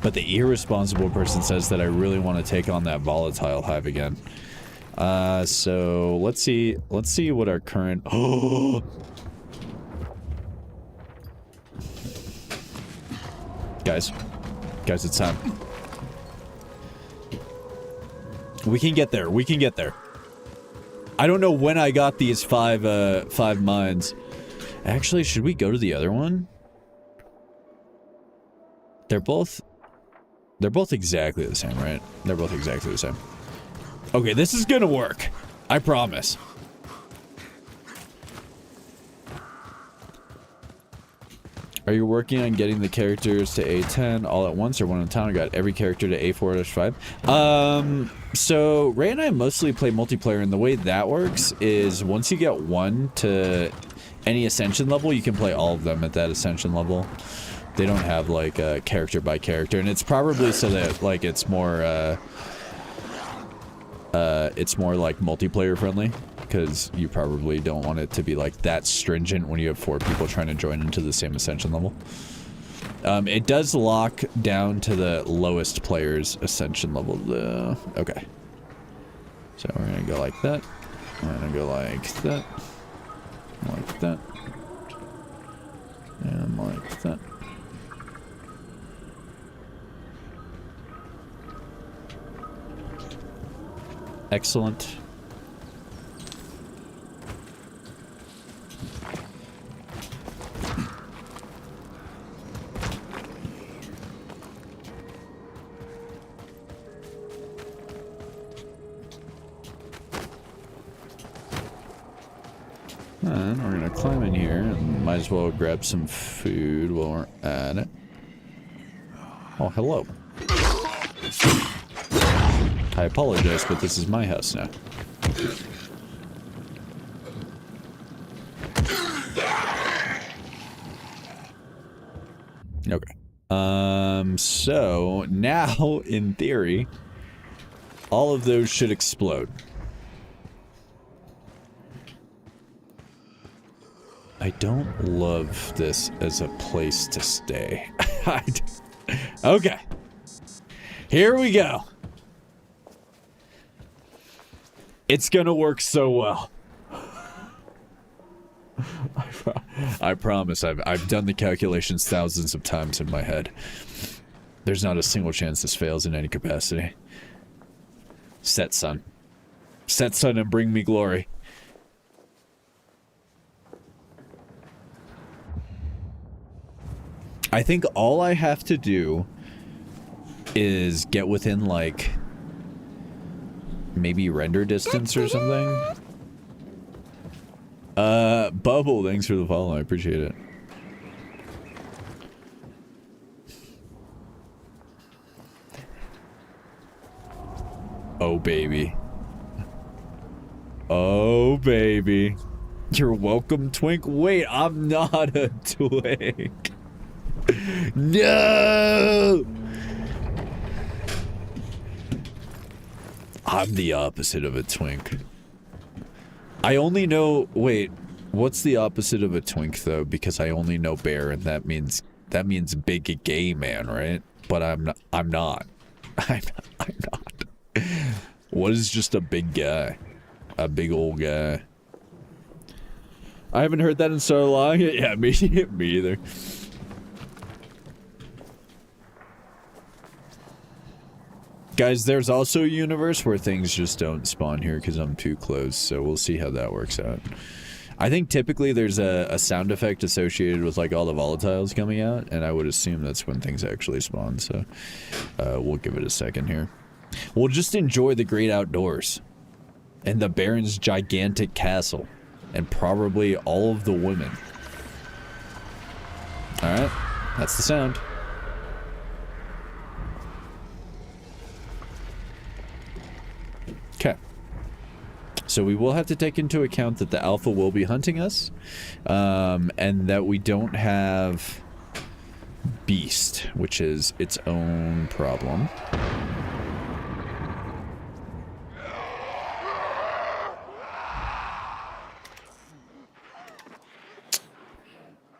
But the irresponsible person says that I really want to take on that volatile hive again. So let's see what our current... Oh! Guys, it's time. We can get there. We can get there. I don't know when I got these five mines. Actually, should we go to the other one? They're both exactly the same, right? They're both exactly the same. Okay, this is gonna work. I promise. Are you working on getting the characters to A10 all at once or one at a time? I got every character to A4-5. So Ray and I mostly play multiplayer, and the way that works is once you get one to any ascension level, you can play all of them at that ascension level. They don't have like a character by character, and it's probably so that like it's more like multiplayer friendly, because you probably don't want it to be like that stringent when you have 4 people trying to join into the same ascension level. It does lock down to the lowest player's ascension level though. Okay. So we're gonna go like that. We're gonna go like that. Like that. And like that. Excellent. And we're gonna climb in here and might as well grab some food while we're at it. Oh, hello. I apologize, but this is my house now. Okay. So now, in theory, all of those should explode. I don't love this as a place to stay. Okay. Here we go. It's gonna work so well. I promise. I've done the calculations thousands of times in my head. There's not a single chance this fails in any capacity. Set, son. Set, son, and bring me glory. I think all I have to do is get within, like, maybe render distance or something. Bubble, thanks for the follow. I appreciate it. Oh, baby. Oh, baby. You're welcome, Twink. Wait, I'm not a twink. No! I'm the opposite of a twink. I only know... Wait, what's the opposite of a twink, though? Because I only know bear, and that means big gay man, right? But I'm not. I'm not. What is just a big guy? A big old guy. I haven't heard that in so long. Yeah, me either. Guys, there's also a universe where things just don't spawn here because I'm too close, so we'll see how that works out. I think typically there's a sound effect associated with like all the volatiles coming out, and I would assume that's when things actually spawn, so we'll give it a second here. We'll just enjoy the great outdoors and the Baron's gigantic castle and probably all of the women. Alright, that's the sound. Okay. So we will have to take into account that the alpha will be hunting us, and that we don't have beast, which is its own problem.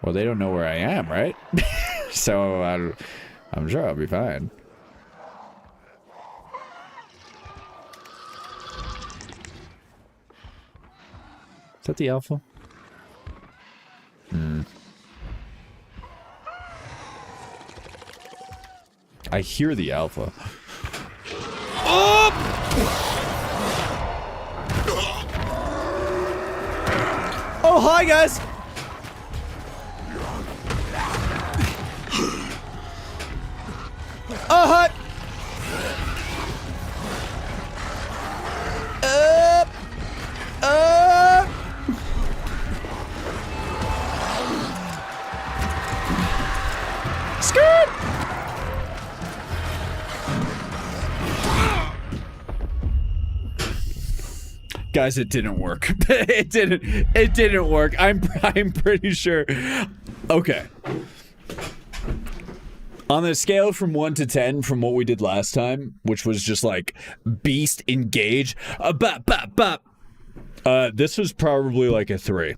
Well, they don't know where I am, right? So I'm sure I'll be fine. Is that the alpha? I hear the alpha. Oh! Oh, hi, guys! Oh, hi! Skirt! Guys, it didn't work. It didn't work. I'm pretty sure. Okay. On the scale from 1 to 10 from what we did last time, which was just like beast engage, this was probably like a 3.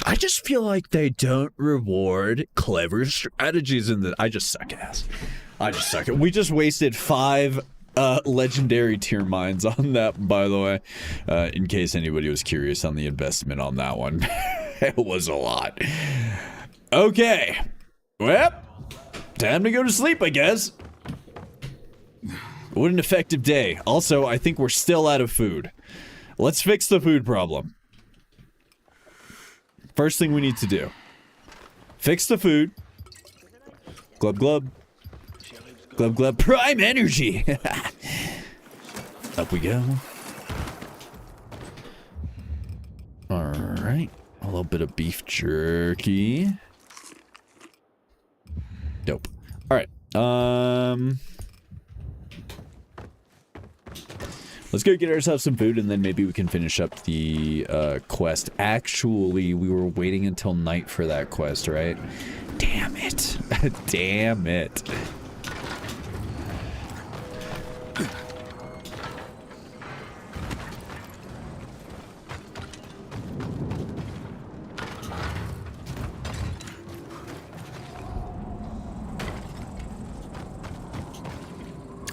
I just feel like they don't reward clever strategies in the... I just suck ass. I just suck it. We just wasted 5 legendary tier mines on that, by the way, in case anybody was curious on the investment on that one. It was a lot. Okay. Well, time to go to sleep, I guess. What an effective day. Also, I think we're still out of food. Let's fix the food problem. First thing we need to do. Fix the food. Glub glub. Glub glub. Prime energy! Up we go. Alright. A little bit of beef jerky. Dope. Alright. Let's go get ourselves some food, and then maybe we can finish up the quest. Actually, we were waiting until night for that quest, right? Damn it. Damn it.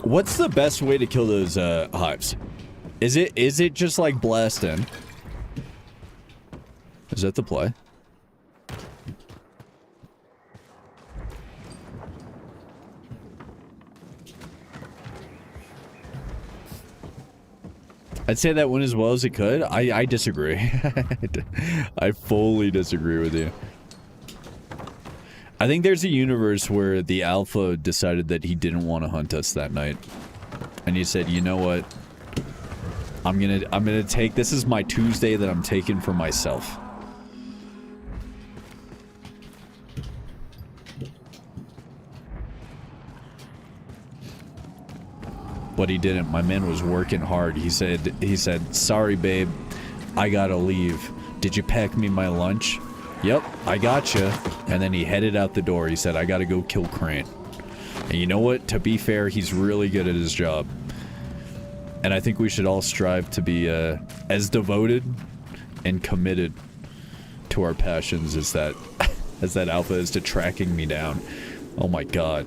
What's the best way to kill those hives? Is it just like blasting? Is that the play? I'd say that went as well as it could. I disagree. I fully disagree with you. I think there's a universe where the Alpha decided that he didn't want to hunt us that night. And he said, you know what? I'm gonna take, this is my Tuesday that I'm taking for myself. But he didn't. My man was working hard. He said, sorry, babe, I gotta leave. Did you pack me my lunch? Yep, I gotcha. And then he headed out the door. He said, I gotta go kill Crane. And you know what? To be fair, he's really good at his job. And I think we should all strive to be as devoted and committed to our passions as that Alpha is to tracking me down. Oh my god.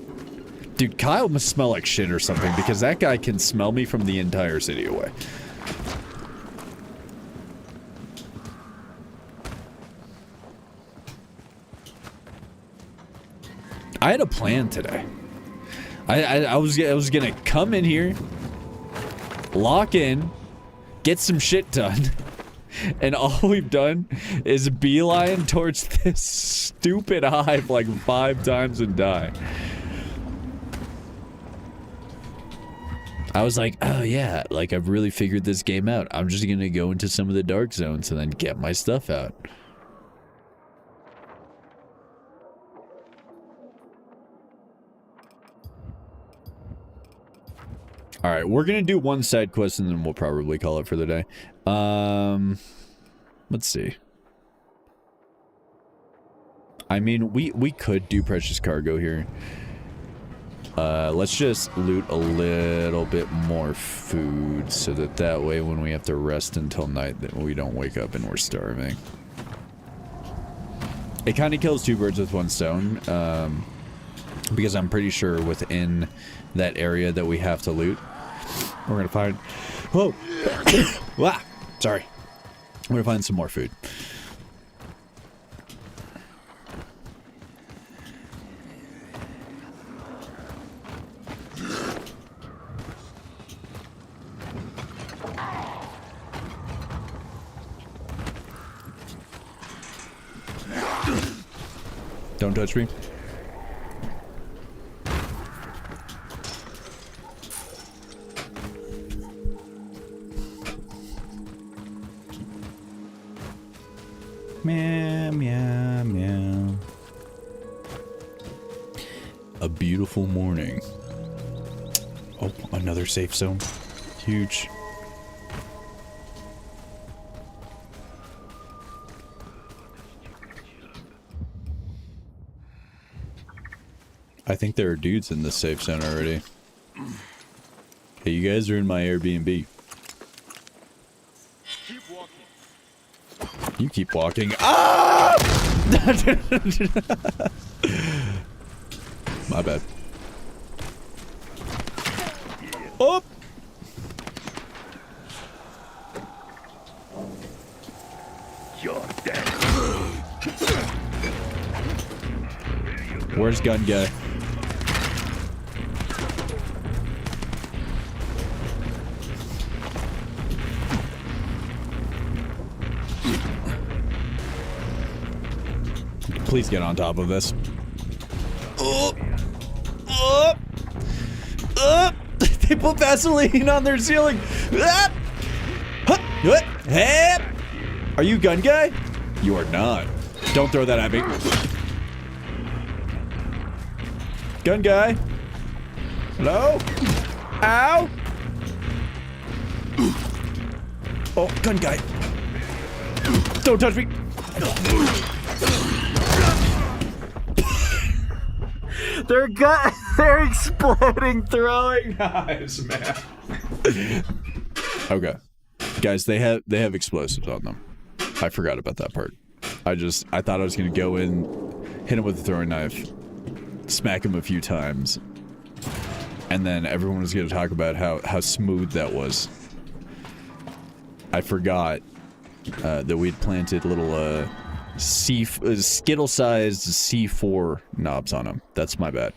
Dude, Kyle must smell like shit or something, because that guy can smell me from the entire city away. I had a plan today. I was gonna come in here, lock in, get some shit done, and all we've done is beeline towards this stupid hive like 5 times and die. I was like, oh yeah, like I've really figured this game out. I'm just gonna go into some of the dark zones and then get my stuff out. Alright, we're gonna do one side quest and then we'll probably call it for the day. Let's see. I mean, we could do precious cargo here. Let's just loot a little bit more food so that way when we have to rest until night that we don't wake up and we're starving. It kind of kills 2 birds with 1 stone, because I'm pretty sure within that area that we have to loot, we're gonna find... Whoa! Wow! Sorry. We're gonna find some more food. Don't touch me. Meow, meow, meow. A beautiful morning. Oh, another safe zone. Huge. I think there are dudes in this safe zone already. Hey, you guys are in my Airbnb. Keep walking. You keep walking. Ah! My bad. Oh! You're dead. Where's gun guy? Please get on top of this. They put Vaseline on their ceiling. Are you gun guy? You are not. Don't throw that at me. Gun guy. Hello? Ow! Oh, gun guy. Don't touch me. They're exploding throwing knives, man. Okay. Guys, they have explosives on them. I forgot about that part. I thought I was gonna go in, hit him with a throwing knife, smack him a few times, and then everyone was gonna talk about how smooth that was. I forgot that we'd planted little Skittle-sized C4 knobs on them. That's my bad.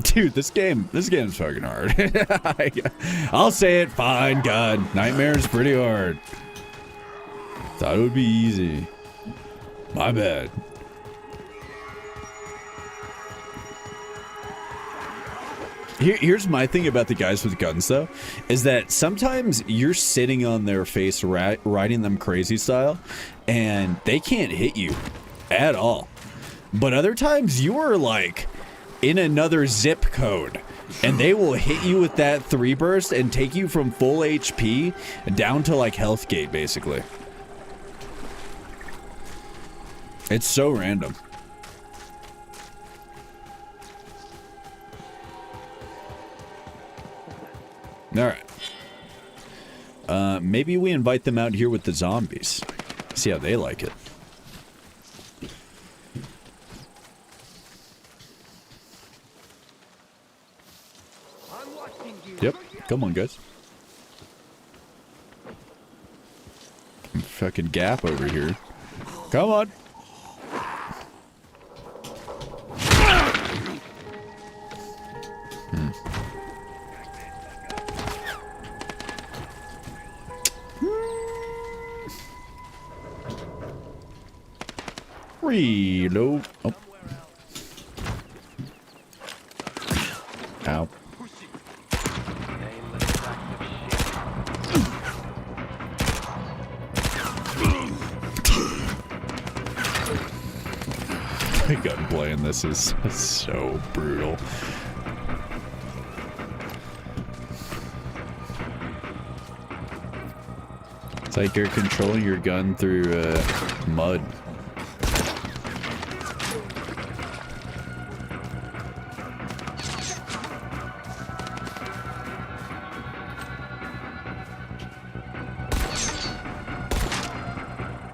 Dude, this game's fucking hard. I'll say it, fine, God. Nightmare's pretty hard. Thought it would be easy. My bad. Here's my thing about the guys with guns, though, is that sometimes you're sitting on their face, riding them crazy style, and they can't hit you at all. But other times you are like in another zip code, and they will hit you with that 3 burst and take you from full HP down to like health gate, basically. It's so random. Alright. Maybe we invite them out here with the zombies. See how they like it. Yep. Come on, guys. Fucking gap over here. Come on. Reload. Oh. Ow. The gunplay in this is so brutal. It's like you're controlling your gun through mud.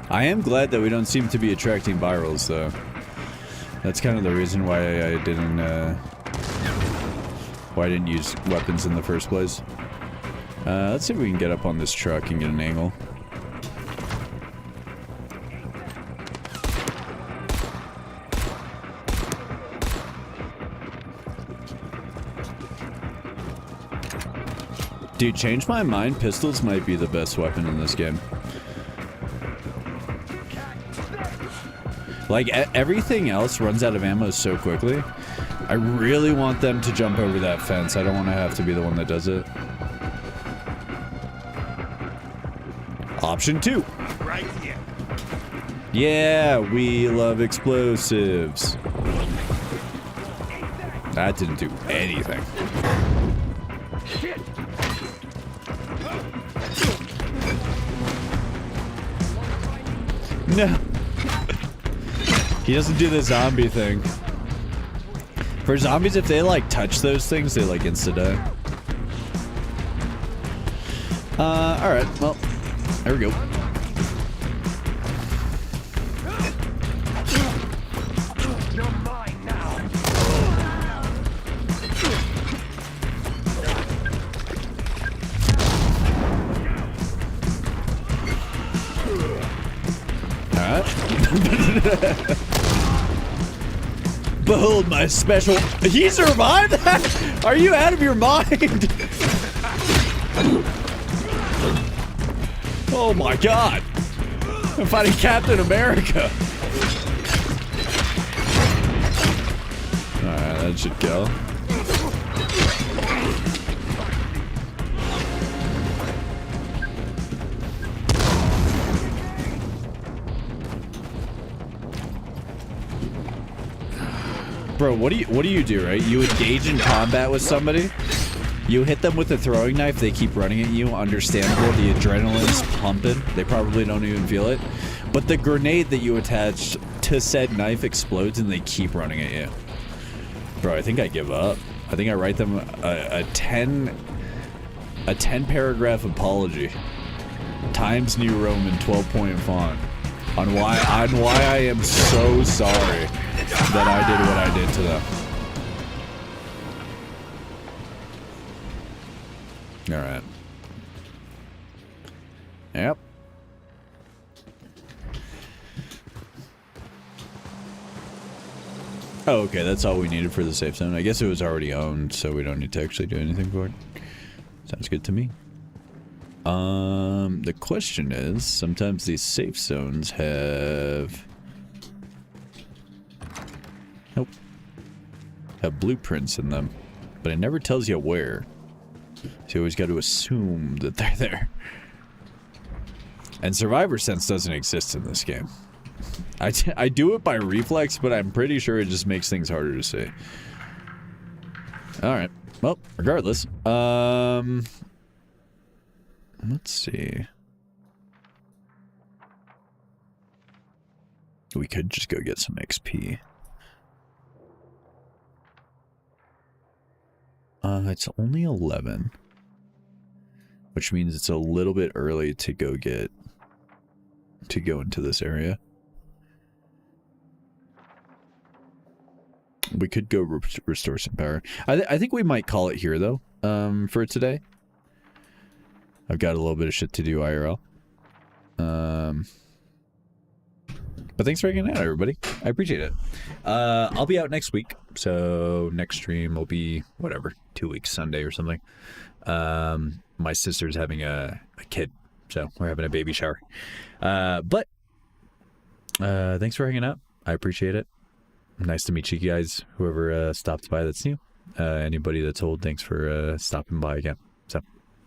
I am glad that we don't seem to be attracting virals, though. That's kind of the reason why I didn't use weapons in the first place. Let's see if we can get up on this truck and get an angle. Dude, change my mind. Pistols might be the best weapon in this game. Like, everything else runs out of ammo so quickly. I really want them to jump over that fence. I don't want to have to be the one that does it. Option 2. Right here. Yeah, we love explosives. That didn't do anything. Shit. No. He doesn't do the zombie thing. For zombies, if they like touch those things, they like insta-die. Alright, well, there we go. You're mine now. Alright. Behold my special. He survived that? Are you out of your mind? Oh my god. I'm fighting Captain America. Alright, that should go. Bro, what do you do, right? You engage in combat with somebody, you hit them with a throwing knife, they keep running at you, understandable, the adrenaline's pumping, they probably don't even feel it, but the grenade that you attach to said knife explodes and they keep running at you. Bro, I think I give up. I think I write them a 10 paragraph apology, Times New Roman 12-point font, on why I am so sorry that I did what I did to them. All right. Yep. Oh, okay, that's all we needed for the safe zone. I guess it was already owned, so we don't need to actually do anything for it. Sounds good to me. The question is, sometimes these safe zones have... Nope. Have blueprints in them, but it never tells you where. So you always got to assume that they're there. And Survivor Sense doesn't exist in this game. I do it by reflex, but I'm pretty sure it just makes things harder to see. Alright. Well, regardless. Let's see. We could just go get some XP. It's only 11. Which means it's a little bit early to go into this area. We could go restore some power. I think we might call it here, though, for today. I've got a little bit of shit to do IRL. But thanks for hanging out, everybody. I appreciate it. I'll be out next week. So next stream will be, whatever, 2 weeks, Sunday or something. My sister's having a kid. So we're having a baby shower. But thanks for hanging out. I appreciate it. Nice to meet you guys. Whoever stopped by that's new. Anybody that's old, thanks for stopping by again.